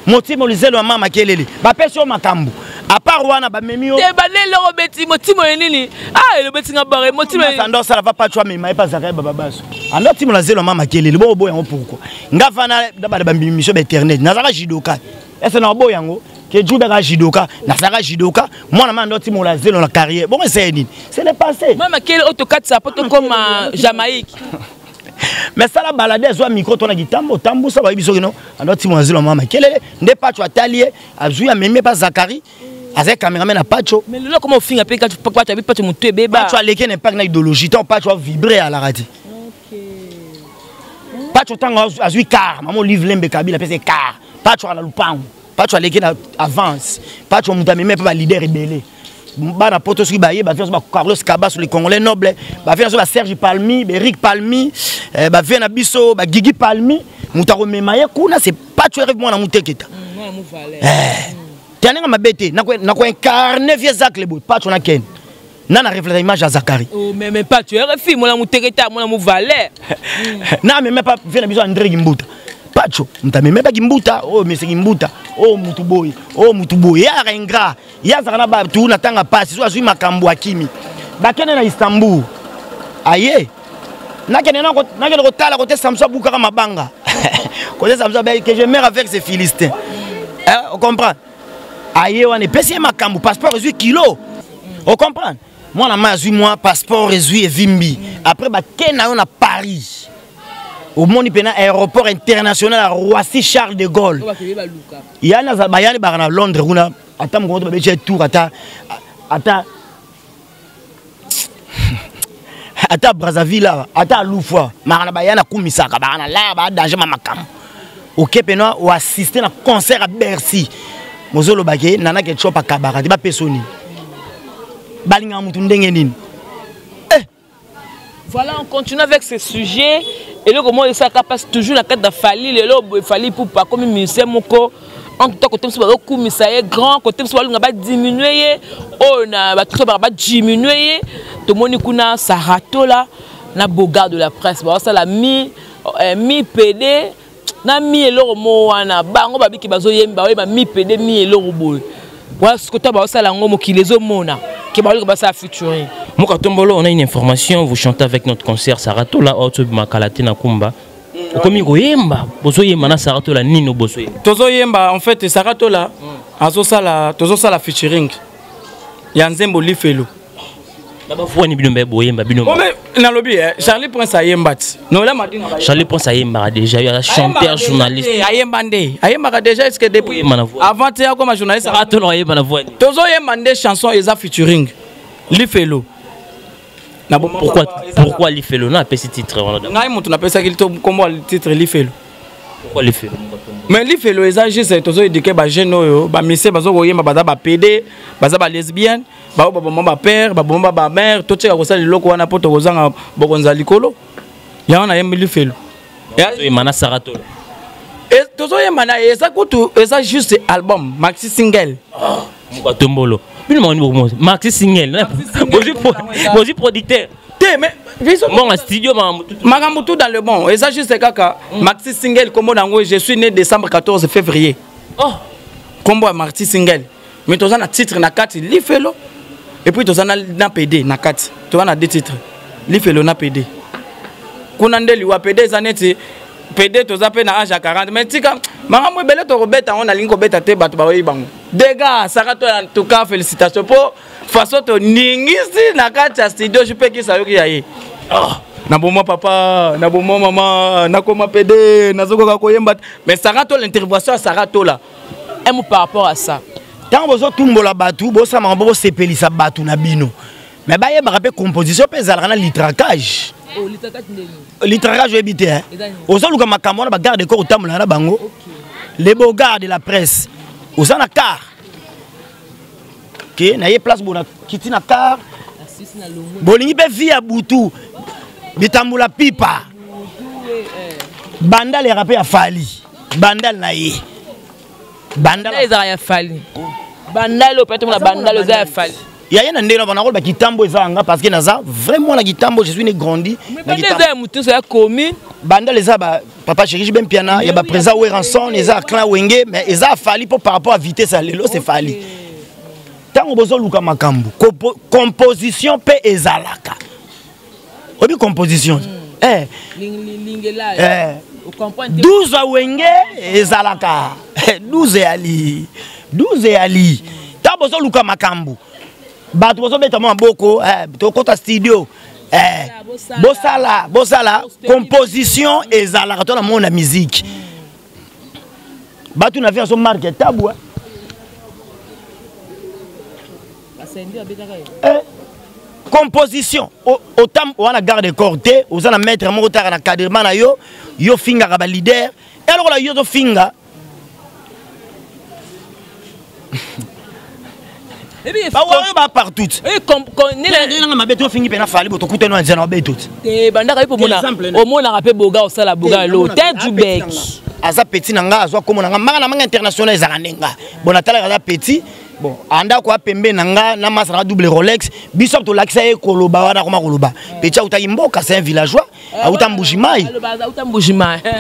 motimo lizelo mama kelele ba peso makambu. À part Rwanda, Bamemio. T'es bané le Robeti, Motimo et Nini. Ah, le Betting à barrer, Motimo. Sando, ça va pas toi, mais il m'a pas Zakaï Bababas. En autre, Timo la zélo, maman, qui est le bon boy, pourquoi? Ngafana, d'abord, mission éternelle. Nazara Jidoka. Est-ce un boy, yango? Que Djoubera Jidoka, Nazara Jidoka. Moi, la main d'autre, Timo la zélo, la carrière. Bon, c'est Nini. C'est le passé. Maman, quel autocat, ça peut comme Jamaïque. Mais ça la balade, soit micro, ton guitare, tambour, ça va y biso, non? En autre, Timo la zélo, maman. Quel est n'est pas tu as talié, a joué à même pas Zakari. Avec caméraman à Pacho. Mais là, comment on finit après quand tu peux pas tu monter bébé. Pacho a l'équipe n'est pas une idéologie, ton Pacho a vibré à la radio. Ok. Pacho tango a joué car, maman livre l'embe kabila c'est car. Pacho a la lupang. Pacho a l'équipe avance. Pacho monta même pas leader rebelle. Bana poto sur baye, ba faire Carlos Kaba sur les Congolais nobles, ba faire sur Serge Palmi, Eric Palmi, ba faire na biso, ba Gigi Palmi, mutaro memaye kuna c'est Pacho rêve moi na muteketa. Moi mon valeur. Tiens, ma bête, n'a quoi incarné vieux Zach le bout, pas ton aken. N'a reflété l'image à Zakari. Oh, mais pas tu es refait, moi la moutereta, moi la mou valeur. Non, mais même pas, viens besoin André Gimbuta. Pacho, m'ta même pas Gimbuta, oh, mais c'est Gimbuta, oh, Mutuboy, y'a ingrat, y'a Zarana Babtou, n'attend pas, si soit Makambo Akimi. Bakene na Istanbul. Aïe. N'a qu'un retard à côté Samson Boukara Mabanga. Côté Samson, que je meurs avec ces Philistins. On comprend? Aïe, on est payé ma cambo, passeport réduit kilo. On comprend? Moi, la main, moi, passeport réduit et Vimbi. Après, on a Paris. Au monde, il y a un aéroport international à Roissy Charles de Gaulle. Il y a un Zabayani à Londres. Attends, on va faire un tour. Attends, Brazzaville, attends, Loufoua. Marana Bayana Koumisaka, Barana là, danger ma makam. Ok, Pena, ou assister à un concert à Bercy. Mozolo Bagé, Nana Ketchop à Kabara, pas Pessoni. Balinga Moutundengenin. Voilà, on continue avec ce sujet. Et là, comment ça passe toujours la tête de Fali, le lobe Fali pour pas comme ministère Moko. En tout cas, côté ça va commissaire grand, côté ça va diminuer. On a tout ça va diminuer. Tout le monde kuna Sarato là, na boga de la presse. Ça la mi PD. Na mi eloro mo wana bango babi ki bazo yemba we ba mi pede mi eloro boy voilà ce que tu as ça la ngomo ki les homona ki ba ba ça featuring Moka Tombolo. On a une information, vous chantez avec notre concert Sarato là auto makalate na kumba komi ko yemba bozo yemba na Sarato la nino bozo tozo yemba en fait Sarato là azo sala tozo sala featuring ya Nzembo Lifelo. Charlie Prince a yembat. Charlie Prince a yemba déjà, il a chanteur journaliste. Ayemba déjà est-ce que depuis avant tu as comme journaliste Tozo yemande chanson eza featuring Lifelo. Pourquoi Lifelo na pe ce titre on a. Ngai mutu na pesa qu'il comme le titre Lifelo. Pourquoi Lifelo? Mais Lifelo eza juste tozo éduquer ba jeune oyo ba missé bazo koyemba baza ba PD, baza ba lesbienne. Ba père, ba mère, tout ça ko loko wana poto kozanga bokonza likolo. Ya wana yemba Lifelo. Et mana Sarato. Et tozo yemba eza kutu eza juste album, maxi single. Moka Tombolo. Maxi single. Bonjour producteur. mais bon en studio makambo tout dans le bon et ça juste kaka maxi single comme nango je suis né décembre 14 février oh combo maxi single mais tu as un titre na 4 lifelo et puis tu as un PD na 4 tu as deux titres lifelo na PD kuna ndeli wa PD zaneti PD tu as na âge à 40 mais tika makambo belé to robeta on a lingo beta te batu ba bango dégâts Sarato en tout cas félicitations pour façon to ningisi na 4 studio je peux qui ça yoki yaye oh na bomo papa na bomo maman na koma PD na zoko ka koyemba mais Sarato l'intervention à Sarato là un mot par rapport à ça. Tant que vous tumbola batu, vous savez que vous sepelisa batu na bino. Mais bah y a une composition peut être un litracage. Oh litracage ndeni. Litracage habité hein. Aux autres comme makamona ba garde corps tamula na bango. Les beaux gars de la presse. Aux ana car. OK, na y place bona kiti na car. Bolingi pe via butu. Bitambula pipa. Bandal les rappé a fali. Bandal na y. Bandal ezaya fali. Bandal peut-être la bandal ezaya fali. Il y a un ndelo bana ko ba kitambo ezanga parce que naza vraiment la kitambo je suis né grandi na kitambo. Mais mutu c'est commune. Bandal ezaba papa chéri ben piana ya ba présent Weranson eza clan wenge mais eza fali pour par rapport à vitesse à lelo c'est fali. Tango bozo luka makambo composition pe ezalaka. Obi composition. Lingela. 12 wenge ezalaka 12 ali 12 ali ta bozo luka makambu bato bozo beta maboko to kota studio bosala composition ezalaka to na monde musique bato na vie so marque tabu composition autant wana garde corté ozana maître moko tara na cadrement na yo finga ka ba leader et alors la yo to finga et bien ba partout et comme na mabeto fingi pena fali boto kuteno en zena beto te bandaka ipo mona au mona rapé boga osala boga lo ten jubek aza petit nanga azwa komo nanga manga international ezala nenga bonatala aza petit. Bon, anda ko pembe nanga na masana double Rolex, bisop to lakisa e koloba wana koma koloba. Pecha uta imboka c'est un villageois, auta mbujimai.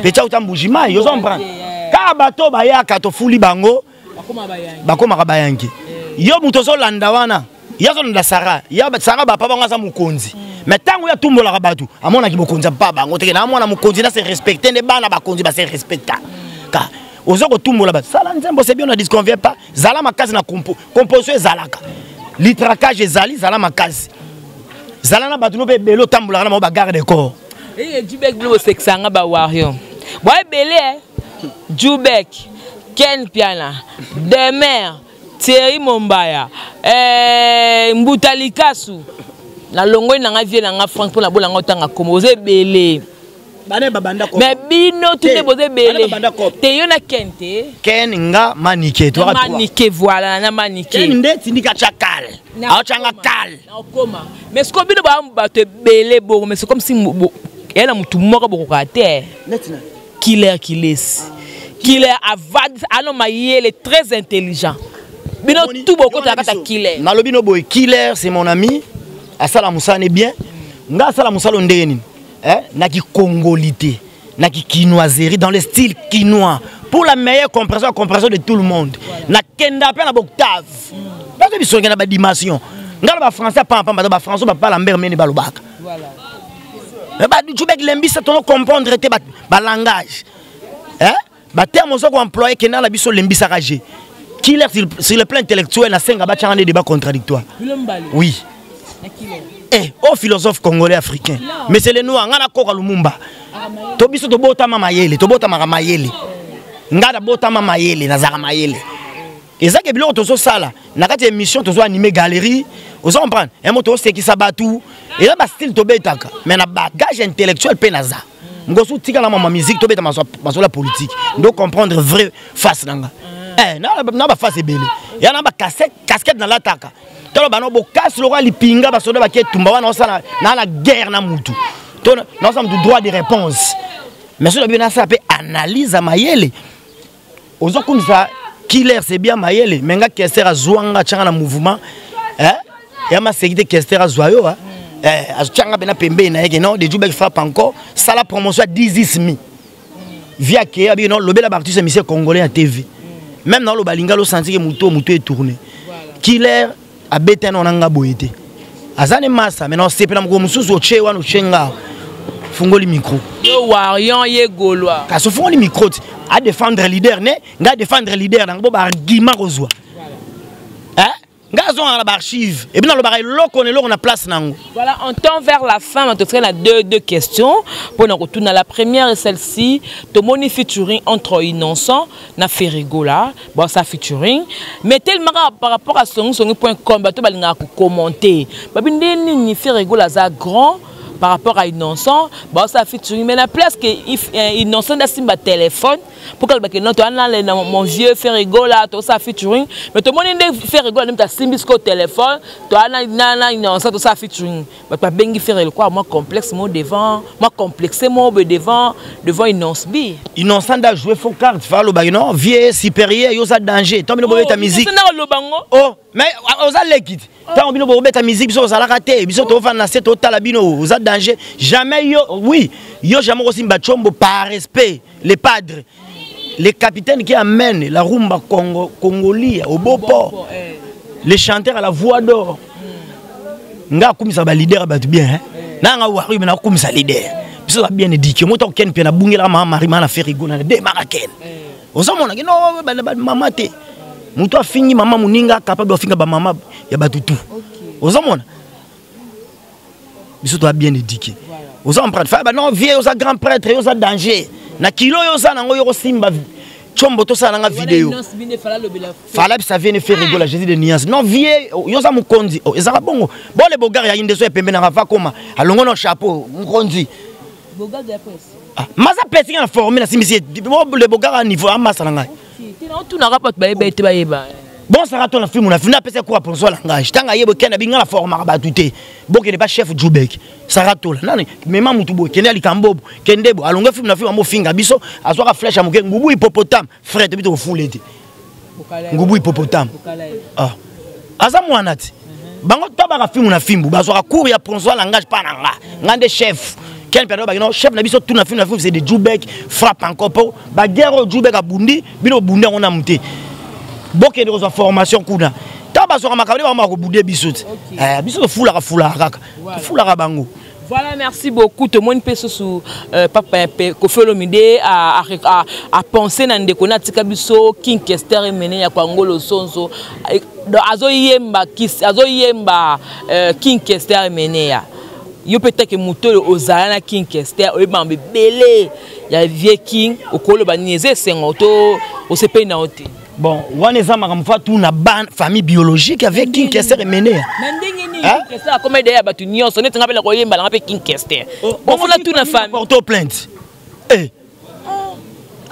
Pecha uta mbujimai, yo comprendre. Ka bato bayaka to fuli bango, bakoma kabayangi. Yo mutozo landa wana, yazo nda Sara, ya Sara ba papa ngasa mukonzi. Mais tango ya tumbola kabatu, amona ki bokonza pa bango teke na amona mukonzi na se respecter ne bana bakonzi ba se respecta. Ka Ozoko tumbola ba sala nzembo c'est bien on ne disconvient pas zala makasi na composition zalaka litracage ezali zala makasi zala na batuno pe belo tambola na ba garde corps Jubek blue sexanga ba wario boy belé Jubek Ken Piana Demer Thierry Mombaya Mbutalikasu na longo na nga vie na nga Franck pour la bola ngotanga komoze belé. Mais bino tout est posé belé. Te yona kente. Ken nga manike toi. Manike voilà na manike. Ken nde tindika chakal. Aochanga kal. Na okoma. Mais ce que bino ba te belé bo mais c'est comme si elle a mutu moko bokate. Killer avad alors maïe est très intelligent. Bino tout beaucoup ta killer. Na lobino boy killer c'est mon ami. Asala musane bien. Nga asala musalo ndeni. Naki congolité, naki quinoiserie dans le style quinois pour la meilleure compréhension de tout le monde. Na kenda pe na octave. Parce que biso ngena ba dimension. Ngala ba français pas ba français ba la mère meni ba lobaka. Voilà. Ba du Jubek lembi ça ton comprendre te ba langage. Ba terme zo ko employer kena la biso lembi ça ragé. Killer sur le plan intellectuel na senga ba changa des débats contradictoires. Oui. Oh philosophe congolais africain. Mais c'est les noirs, ngana koka lumumba. To biso to bota mama yele, to bota mama mayele. Ngada bota mama yele, nazara mayele. Ezake biloko to so sala, na kati émission to so animer galerie, vous comprendre. Un moto c'est qui sabatu, et là ba style to betaka, mais na bagage intellectuel pe naza. Ngosu tika na mama musique to beta maso la politique. Donc comprendre vrai face nanga. Na ba face belé. Ya na ba casquette na lataka. Tolo bano bo casse le roi lipinga ba soda ba ketumba wana osala na la guerre na mutu. To na ensemble du droit de réponse. Mais cela bien ça peut analyse à mayele. Ozo comme ça killer c'est bien mayele, menga kester a zwanga changa na mouvement. Ya ma sécurité kester a zwayo azutianga bena pembe na yeke non de Djoubek frappe encore ça la promotion à 10 000 via que abi non lobela artiste monsieur congolais à TV même dans le balinga lo senti que muto est tourné killer a beten onanga boyete azane massa mais non c'est pena mko mususu oche wana ochenga fungoli micro yo warion ye golwa ka so fungoli micro à défendre leader ne nga défendre leader na bo ba argument kozwa Gazon à l'archive. Et bien, on a place. Voilà, on tend vers la fin. On a deux questions. Pour nous retourner à la première et celle-ci. Tout le monde featuring entre Innocent na Ferrigola. Bon, ça featuring. Mais tellement par rapport à son point combat, tu vas commenter. Babine Ferrigola ça grand. Par rapport à Innocent, bon ça featuring mais la place que Innocent a simba téléphone pour que non toi mon vieux fait rigoler tout ça featuring mais tout le monde fait rigoler même ta simbisco téléphone toi na Innocent tout ça featuring mais pas bengi faire quoi moi complexe moi devant moi complexé moi devant Innocent a joué faux carte faire le bagnon vieux supérieur yo ça danger tombe no ta musique oh mais oza l'équipe tant bino bo beta musique biso za la raté biso to fa na set total bino oza danger jamais yo oui yo jamais aussi mbachombo par respect les padres les capitaines qui amènent la rumba congolia au beau port les chanteurs à la voix d'or nga kumisa ba leader ba bien na nga wari na kumisa leader biso bien éduqué moto ken pe na bungela mama marima na Ferrigola na de maraken oza mona que non ba mama te mutu afingi mama muninga capable ofinga ba mama ya batutu ozamona biso to bien éduqué ozam prêtre fa ba non vieux oza grand prêtre oza danger na kilo oza nango yo simba chombo to sa nga vidéo fala bisa vienne faire rigoler Jésus de nuance non vieux oza mukonzi ezaka bongo bon le bogar ya indeso pembe na rafa koma alongo no chapeau mukonzi bogar de presse maza pesi na formé na simisi le bogar à niveau amasa na ngai bon ça raton la film on a fini après c'est quoi pour soi langage tanga yebo kena binga la forme ba tuté bon que pas chef Djoubek ça raton nani même mutu bo kena likambo kendebo alonga film na film mo finga biso azoka flèche amuke ngubu hippopotame frère de bito fulete ngubu hippopotame aza mwana ti bango tabaka film na film bazoka cour ya pour soi langage pas nanga ngande chef quel période ba non chef na biso tout na film c'est de Djoubek frappe encore pour ba guerre Djoubek a bundi bino bundi on a monté boké de formation kuna taba so makabele ba mako budé bisoti biso fula kaka fula bango. Voilà, merci beaucoup. Tout le monde peut sous papa Koffi Olomide à penser dans des connaissances kabiso King Kester et mené ya kwangolo sonso azo yemba King Kester et mené ya yo peut-être que moto ozala na King Kester oyebambe belé ya vieux King okolo banieze sengoto osepe na ote. Bon, on est tout na ban famille biologique avec King Kester et mené. King Kester comme d'ailleurs batu nyonso net ngapela ko yemba ngapé King Kester. On fona tout na famille. Porto plainte.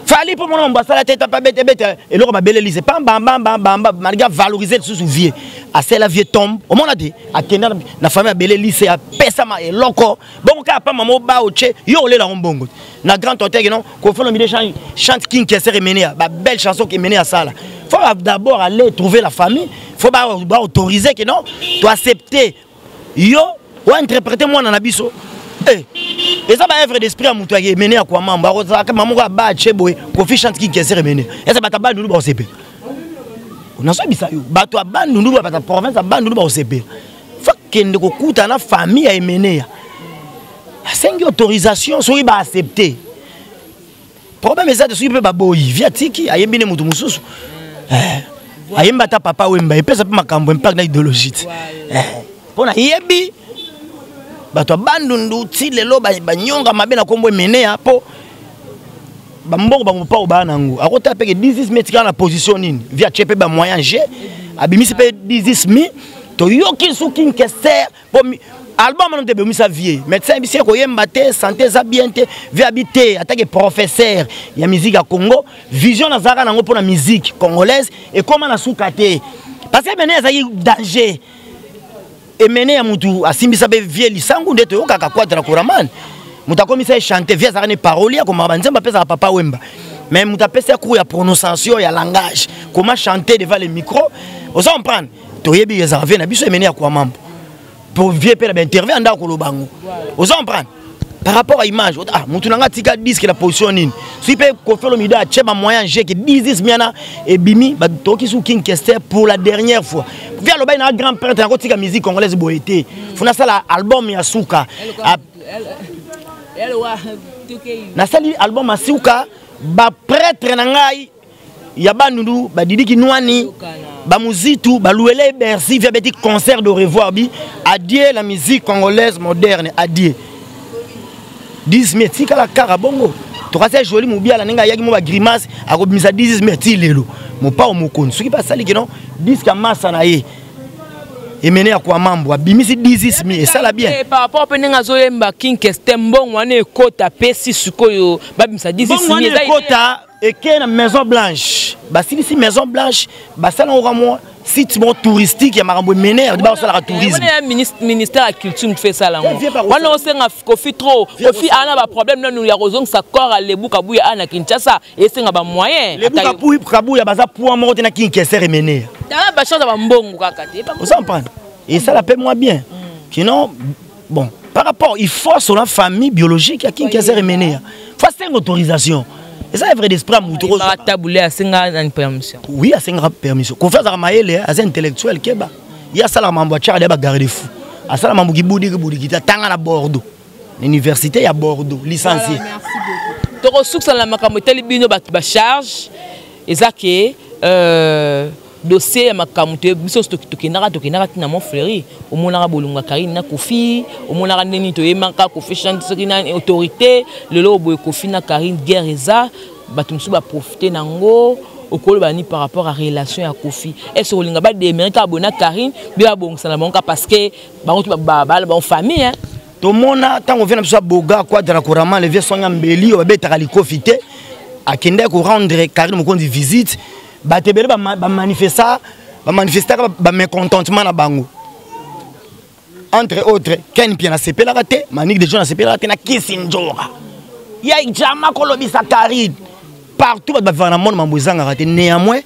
Fallait pour mon ambassade la tête pas bête et le ba belé lycée pam bam malgré valoriser sous vie. À celle la vie tombe. Au moment dit à Kenya na famille belé lycée à pesa ma et loko. Bon ka pas maman ba oche yo le la mbongo. Na grand hôtel non Koffi Olomide chante King Kester et mené ba belle chanson qui mené à ça là. Faut d'abord aller trouver la famille, faut pas autoriser que non, tu accepter. Yo ou interpréter moi dans abisso. Et ça va œuvre d'esprit à mutu qui mené à quoi mamba, ka maman ko ba cheboy, Koffi chante King Kester et mené. Et ça ba ta ba nous ba CP. On a ça bisa yo. Ba to ba nous ba ta province ba nous ba CP. Faut que ndeko kuta na famille à mené. Cinq autorisation so ba accepter. Problème est de peut ba boyi via tiki ayembi ne mutu mususu. Ayemba ta papa wemba et pesa pa makambo impact na idéologie. Pona yebi bato bandundu ti lelo ba nyonga mabe na kombo mené po ba mbongo ba mopa ba nango akota peke 16 metika na position nini via chepe ba moyen G abimisi pe 16 mi to yoki su King Kester po album non te be misa vie médecin bisi ko yemba te santé za bien te via habiter attaque professeur ya musique à Congo vision na zaka nango pour la musique congolaise et comment na soukate parce que mené za danger et mené à mutu asimbisa be vie lisangu ndeto yokaka quadra kuraman muta komisa chanter via za ne paroles comme banzemba pesa papa wemba mais muta pesa cours ya prononciation ya langage comment chanter devant le micro on s'en prend to yebi za vient na biso mené à quoi mambo pour vieux père intervient en d'accord bango vous en prendre par rapport à l'image ah mutunanga tika disque la position nini si peut Koffi Olomide a cheba moyen j'ai que 10 miana et bimi ba toki sous King Kester pour la dernière fois via le bain un grand prêtre na tika musique congolaise boité funa sala album ya Suka na sali album ya Suka ba prêtre na ngai ya bandundu ba Didi Kinwani ba muzitu ba louele Bercy via petit concert de revoir bi adieu la musique congolaise moderne adieu 10 mètres kala kara bongo to kase joli mobia la ninga yaki mo ba grimace akobimisa 10 mètres lelo mo pa omokoni soki pa sali kino 10 ka massa na ye emene akwa mambo abimisi 10 mi esala bien par rapport pe ninga zoyemba King Kester mbongo wana ekota pesi sukoyo babimisa 10 mi eza ekota eke na Maison Blanche basilisi Maison Blanche basala ngamo site bon touristique ya makambo mener de basala ka tourisme ministère de la culture fait ça là wana osenga Koffi trop Koffi ana ba problème na nous ya rozong sa corps à lebuka buya ana Kinshasa esenga ba moyen lebuka kabuya baza pour mort na King Kester mener dala ba chance ba mbongo kaka te vous en prendre et ça la paie moins bien sinon bon par rapport il faut sur la famille biologique à King Kester mener faut une autorisation. Et ça est vrai d'esprit à Moutoro. Oui, à 5 permission. Qu'on fasse à Maëlle, à intellectuel, Keba. Il y a ça la mambo, Tchad, il garde fou. À ça la mambo qui boudi, qui t'attend à Bordeaux. L'université à Bordeaux, licencié. Merci beaucoup. Tu ressources à la macamoté, les bino bat charge. Et ça qui dossier à macamoté, biso tokinara tina mon fleuri. Au monara bolunga karina Koffi, au monara neni to yemanka Koffi chante sekina autorité, le lobo Koffi na Karine guerre eza, batumsu ba profiter nango. Au col bani par rapport à relation à Koffi. Est-ce que l'inga ba de Américains abonné Karine, bien bon ça la banque parce que ba famille hein. Tout le monde tant on vient de boga quoi de la couramment les vieux soignants mbeli au bête à Koffi te à kende ko rendre Karine mo kondi visite. Ba tebele ba manifester ba mécontentement na bango entre autres Ken Pia na sepela raté Manique de gens na sepela raté na Kisinjora ya jama kolobisa Karine partout ba va na monde mambozanga raté néanmoins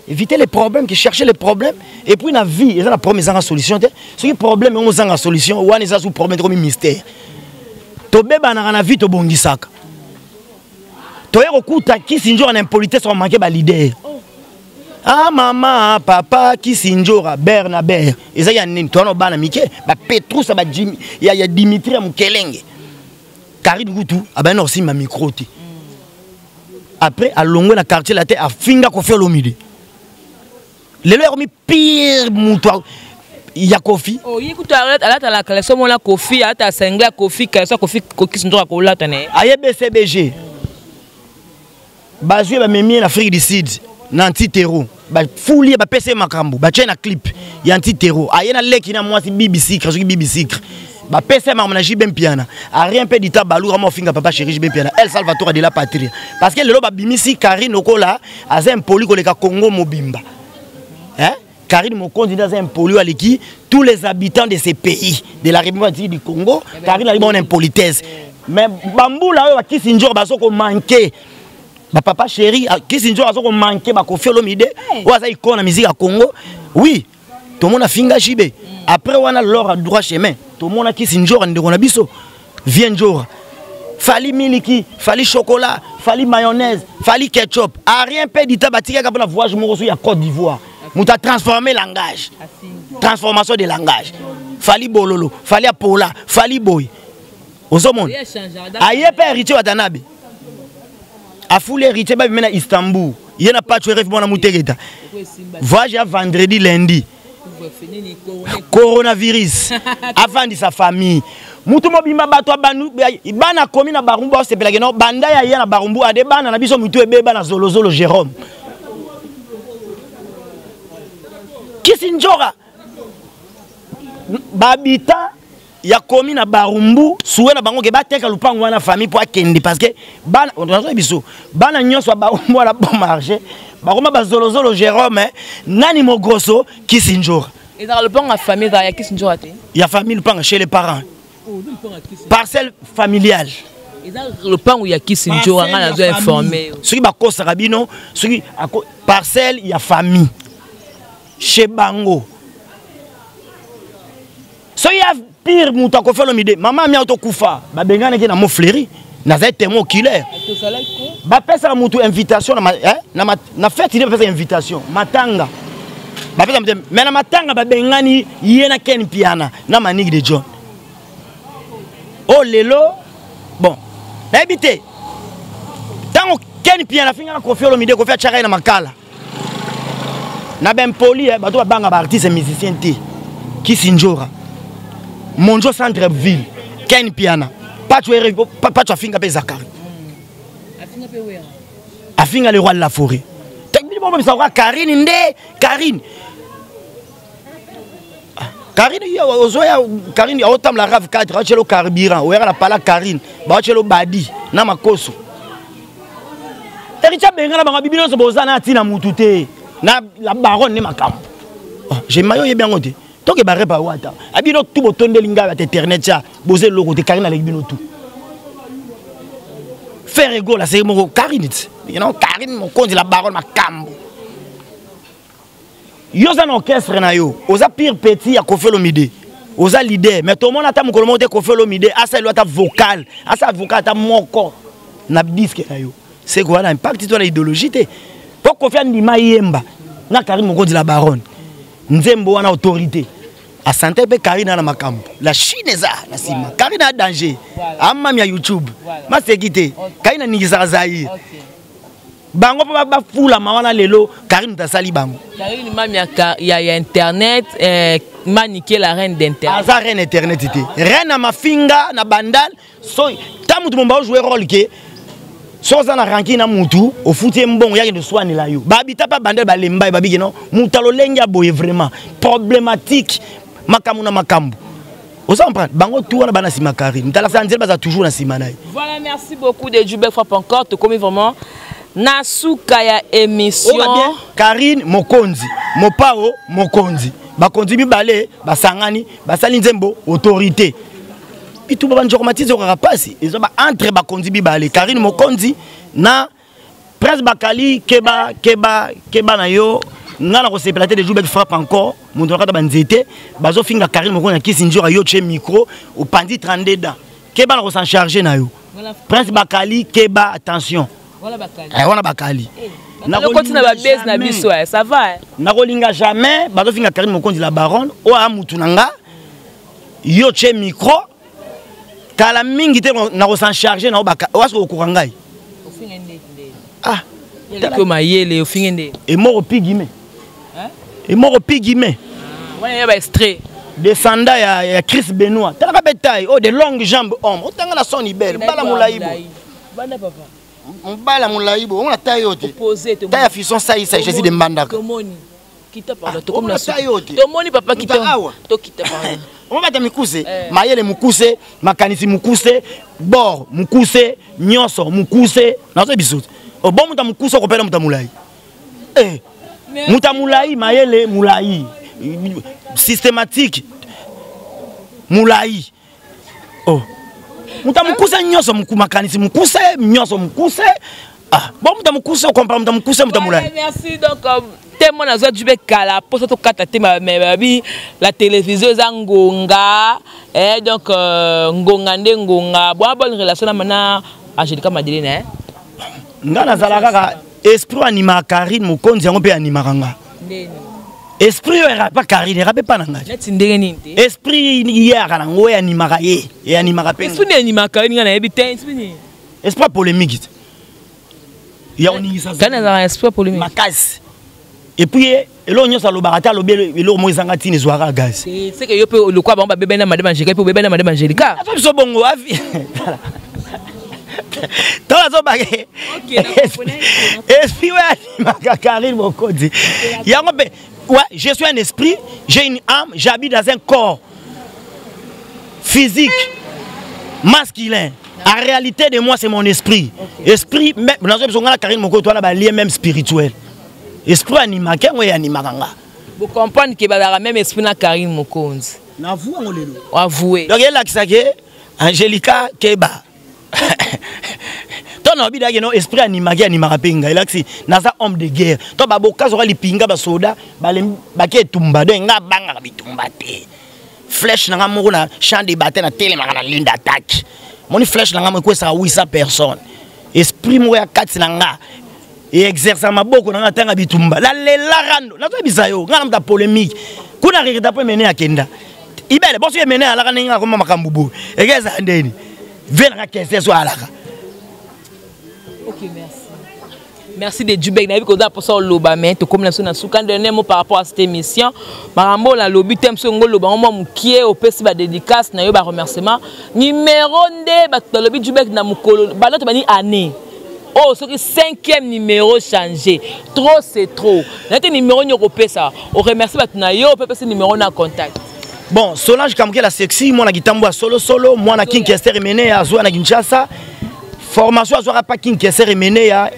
éviter les problèmes qui chercher les problèmes et puis la vie c'est la première solution ce qui problème on zanga solution ou on sous problème comme mystère to beba na vie to bongisaka to yekokuta Kisinjora na impolitesse on manquer ba leader. Ah maman, papa, Kisinjora, Bernabé. Et ça y a nini, toi non bana mike, ba Petrus ba Jimmy, y a Dimitri Mukelenge. Karine Goutou, ah ben non si ma micro ti. Après à longue na quartier la tête à finga Koffi Olomide. Les leur mi pire moutoir. Il y a Koffi. Oh, écoute arrête, à la collection mon la Koffi, à ta singla Koffi, ça Koffi Kisinjora ko la tane. Aye BCBG. Bazue ba memi en Afrique du Sud. Nanti-terreau, foulier, PC Makambo, na clip, y a anti-terreau. Ayena leki na moi si BBC, BBC. PC Marmona Jibem Piana. A rien fait d'ita balou, ramo finga papa chéri Jibem Piana. El Salvatore de la patrie. Parce que le loba bimisi Karine Okola, a un poli koleka Congo Mobimba. Hein? Karine Mokondi dans un poli aleki tous les habitants de ces pays, de la République du Congo, Karine a dit bonne impolitesse. Mais bambou là, Kisinjora basoko manqué. Papa chéri, Kisinjora a manqué Koffi Olomide, ou a icône la musique à Congo. Oui, tout le monde a finga Jibé. Après, on a l'or à droit chemin. Tout le monde a Kisinjora, on a biso. Vienjora. Fali miliki, fali chocolat, fali mayonnaise, fali ketchup. A rien fait d'État bâti pour la voyage morosu à Côte d'Ivoire. Nous avons transformé le langage. Transformation de langage. Fali bololo, fali apola, fali boy. Au monde. Aïe, père héritier Watanabe. A foulé héritier ba mena Istanbul il y a pas tué rêve bona mutegeta voyage à vendredi lundi coronavirus avant de sa famille mutu mobimba bato banu bana komi na barumbu se pelage no banda ya na barumbu ade bana na biso mutu ebeba na zolozolo Jérôme Kisinjora babita ya komi na barumbu soué na bango ke bateka lupango wana famille pour akende parce que bana on biso bana nyonso barumbu la bon marché bakoma bazolozolo Jérôme nani mo grosso Kisinjora et dans le pan à famille ya Kisinjora te ya famille lupango chez les parents parcelle familiale et dans le pan où ya Kisinjora nga na zo informé ceux qui bakosa rabino ceux qui parcelle ya famille chez bango soya pire muta ko felo mide mama mi auto kufa ba bengana ke na mo fleri na za témoin oculaire ba pesa mutu invitation na fête il pesa invitation matanga ba pesa mais na matanga ba bengani yena ken piana na manigi de John oh lelo bon na habité tango ken piana finga na ko felo mide ko fa chaka na makala na ben poli ba to banga ba artiste musicien ti qui sinjora Monjo centre ville ken piana pas tu finga pe Zakari afinga le roi de la forêt tekbi bon ça Karine ndé Karine ozoya Karine autam la rave 4 achelo carburant oyaka la pala Karine ba achelo badi na makoso Ericha benga na banga bibino so bozana tina mutute na la baronne ne makambo j'ai mayo ye bien ngote donc il barre pas wata abino tout botonde linga à internet ya boze loko te Karine avec bino tout faire ego la c'est mon Karine you know Karine mon compte la baronne makambo yoza na orchestre na yo oza pire petit ya Kofelo Mide oza leader mais tout le monde ata mokolo monte Kofelo Mide asa lo ata vocal ta moko na disque na yo c'est quoi na impact toi na idéologie te pour Kofi ndima yemba na Karine mon compte la baronne nzembo wana autorité a santé pe Karine na makambo la Chine eza na sima Karine a danger amma mi YouTube ma sekite Karine ni zazayi bango ba fula mawana lelo Karine tasali bango Karine mami ya internet maniquer la reine d'internet aza reine internet te reine na mafinga na bandal so tamu tu mba jouer rôle ke so za na ranki na mutu au fouti mbongo yake de soigner la yo ba habita pa bandal ba lemba ba bigi non mutalo lenga boye vraiment problématique makambu na makambu on comprend bango tout wana bana sima Karine ntala sanzel baza toujours na sima nayi. Voilà, merci beaucoup de Djoubek frappe encore te comme vraiment nasuka ya émission Karine mokonzi mopao mokonzi bakonzi bibale basangani basali nzembo autorité bitu ba njoromatize ko rapasi ezo ba entre bakonzi bibale Karine mokonzi na Prince Bakali keba na yo ngana ko sepelate de Djoubek frappe encore mon dokata banzete bazo finga Karine mokonzi kisi njora yo che micro au pandi 32 ans keba na ko s'en charger na yo Prince Bakali keba attention wana bakali na continue ba base na biso ça va na kolinga jamais bazo finga Karine mokonzi la baronne o a mutu nanga yo che micro kala mingi te na ko s'en charger na baka wasko okuranga ofinga ndé ah ko mayele ofinga ndé et mort pigime et mort pigime wana ya ba extrait descendant ya Chris Benoit tala betaille oh de longues jambes homme otanga na son ibel bala mulaibo banda papa mbala mulaibo on a taille haute taille fisson ça Jésus de Mbandaka tomoni kita parle to comme na taille tomoni papa kita to kita parle on va ta mikuse mayele mukuse makanisi mukuse bor mukuse nyonso mukuse nazo bisoto o bon muta mukuse ko pela muta mulai muta mulai mayele mulai systématique mulai oh muta mukuse nyonso makanisi mukuse nyonso mukuse ah bon muta mukuse comprendre muta mukuse muta mulai. Merci donc tellement na zo Djoubek kala pour ça to kata te mais la télévision za ngonga donc ngonga nde ngonga bonne relation na Angelica Madeline ngana zala kaka esprit anima Karine mokonzi yango pe anima kanga esprit yo pas Karine rappe pas nanga net ndenge nini esprit hier kana ngo anima ka ye anima ka pe esprit anima Karine ngana ebiten esprit polémique ya oni ça kana za esprit polémique makasi et puis elo nyosa lo barata lo belo mo ezanga tine zwara gaz c'est que yo pe le quoi ba bebe na madame Angelica pe bebe na madame Angelica ça so bongo avi Tola zo bagé. Esprit ouais Karine mokonzi. Yango pe ouais, je suis un esprit, j'ai une âme, j'habite dans un corps physique masculin. En réalité de moi c'est mon esprit. Esprit même dans ce besoin Karine mokonzi toi là lien même spirituel. Esprit anima ke ngoya anima kanga. Vous comprenez que ba même esprit na Karine mokonzi. Na vous ngolelo. Avoué. Donc elle a kisake Angelica Keba. Ton obi da geno esprit animaki animaka penga elaksi naza homme de guerre to baboka zo li pinga ba soda ba ke tumba do nga banga bitumba te flèche nanga moko na champ de bataille na télé na ligne d'attaque moni flèche nanga moko ça 800 personnes esprit mo ya kati nanga et exercer maboko nanga tanga bitumba la rando na to bisayo ngana mta polémique kuna rikita po mené akenda ibele boso ye mené alaka ninga ko makambubu egeza ndeni venga kese so alaka. OK, merci. Merci de Djubek. N'a vu qu'on a pour ça au loba mais tout comme la sonne sous quand dernier mot par rapport à cette émission. Marambo la lobby thème sur ngolo loba moi mukie au pesi ba dédicace na yo ba remerciement numéro 2 ba to lobby Djubek na mukolo ba l'autre bani année. Oh ce qui 5e numéro changé. Trop c'est trop. Notre numéro nyoko pesa. On remercie ba na yo pe pesa numéro na contact. Bon, Solange Kamke la sexy, moi na gitambo solo, moi na King Kester mené à Zoa na Kinshasa. Formation à Zoa pas King Kester mené à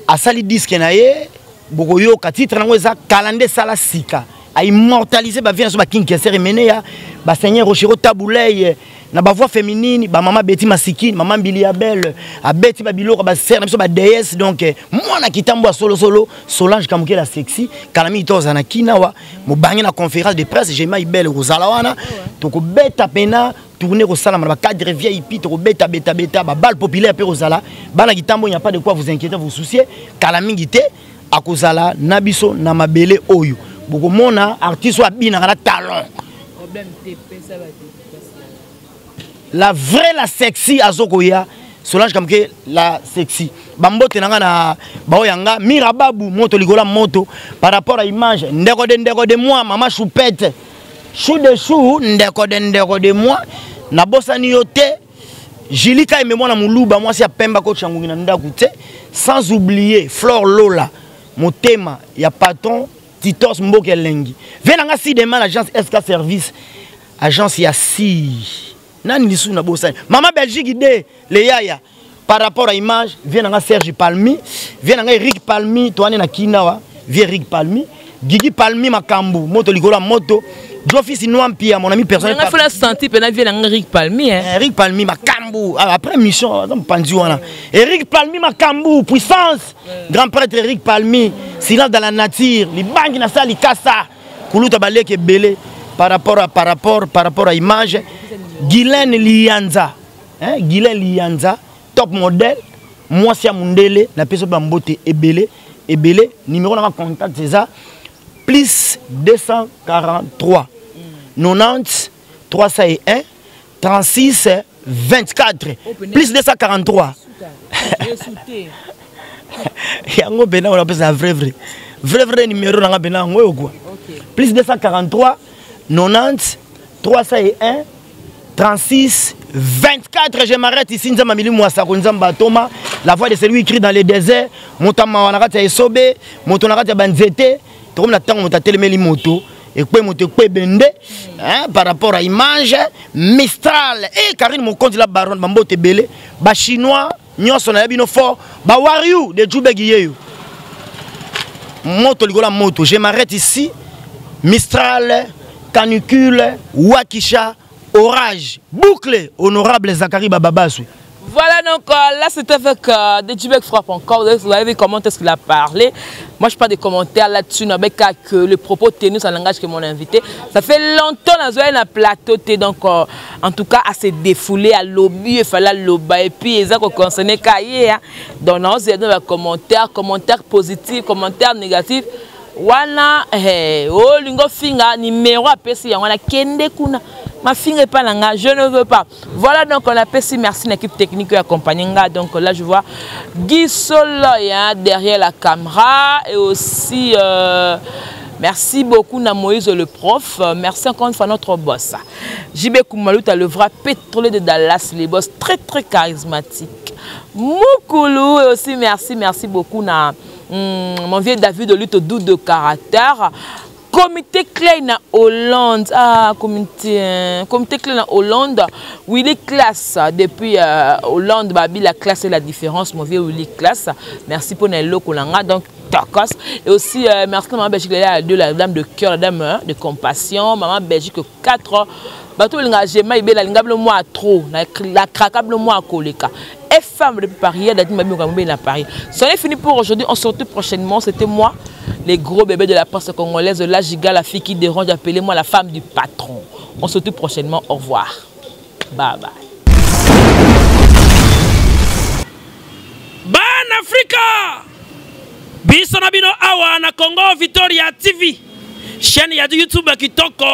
asali disque na ye bokoyo ka titre nango eza kalande sala sika a immortaliser ba vie so ba King Kester mené ya ba Seigneur Rochero Taboulay na ba voix féminine ba mama Betty Masiki mama Mbili Abel a Betty ba biloko ba sœur na biso ba DS donc moi na kitambo solo Solange Kamke la sexy kalami toza na kinawa mo bangi na conférence de presse j'ai mai belle rozala wana to ko beta pena tourner au salam ba cadre VIP to beta ba balle populaire pe rozala bana kitambo il n'y a pas de quoi vous inquiéter vous soucier kalami ngité akozala nabiso na mabele oyo boko mona artiste wa bina na talent problème TP ça va la vraie la sexy azokoya Solange Kamke la sexy bambote nanga na baoyanga mirababu moto ligola moto par rapport à image ndeko de moi mama choupette chou de chou ndeko de moi na bosani yote Jilika et moi na muluba moi si a pemba ko changungi na ndaku te sans oublier Flore Lola motema ya patron Titos Mboke Lengi venanga si demain l'agence SK Service agence ya si nani lisu na bosani mama Belgique ide le yaya par rapport à image venanga Serge Palmi venanga Eric Palmi toane na kinawa vie Eric Palmi Gigi Palmi makambu moto likola moto D'office Noampia, mon ami personnel. On a fait la santé, puis on a vu Eric Palmi. Eric Palmi, Makambu. Après mission, Eric Palmi, Makambu, puissance. Grand prêtre Eric Palmi, silence dans la nature. Les banques na sali kassa. Koulouta balek belé par rapport à image. Guylaine Lianza. Guylaine Lianza, top modèle. Moi, c'est Mundele, la personne bambote ebele. Numéro de contact, c'est ça. Plus 243 90 301 36 24 plus 243 yango bena on appelle ça vrai numéro nanga bena ngoyo quoi plus 243 90 301 36 24 je m'arrête ici nzamba mili mwasa ko nzamba toma la voix de celui écrit dans les déserts motama wana kati ya esobe moto na kati ya banzete comme la tango mota telemeli moto et quoi moto quoi bende par rapport à image Mistral et Karine mon compte la baronne bambote belé ba chinois nyonso na bino fort ba wariou de Djubek yeyo moto ligola moto je m'arrête ici Mistral canicule Wakisha orage boucle honorable Zachary Bababasu. Voilà donc là c'est avec de Djubek frappe encore. Vous avez vu comment est-ce qu'il a parlé. Moi je parle des commentaires là-dessus avec que le propos tenu sur le langage que mon invité. Ça fait longtemps que a plateau donc en tout cas à se défouler à lobby il fallait lobby et puis ils ont concerné cahier donc non c'est des commentaires positifs commentaires négatifs. Wana oh lingo finga numéro à PC wana kende kuna ma finger pas langa je ne veux pas. Voilà donc on appelle si merci l'équipe technique qui accompagne donc là je vois Guy Soloya derrière la caméra et aussi merci beaucoup na Moïse le prof, merci encore une fois notre boss. JB Koumalouta le vrai pétrolier de Dallas, les boss très charismatique. Moukoulou et aussi merci beaucoup na mon vieux David de lutte doux de caractère. Comité clé na Hollande. Comité clé na Hollande. Willy Classe. Depuis Hollande, Babi, la classe et la différence. Mon vieux Willy Classe. Merci pour Nello Kolanga. Donc, Takos. Et aussi, merci à Maman Belgique, la dame de cœur, la dame de compassion. Maman Belgique, 4 bateau l'engagement, il a l'engagement moi trop. La cracable moi à Koleka. Et femme depuis Paris, elle a dit, ma Paris. Ça est fini pour aujourd'hui. On se retrouve prochainement. C'était moi. les gros bébés de la presse congolaise, la giga, la fille qui dérange, appelez-moi la femme du patron. On se retrouve prochainement. Au revoir. Bye bye. Ban Africa! Biso na bino awa na Congo Victoria TV. Chaîne ya YouTube kitoko.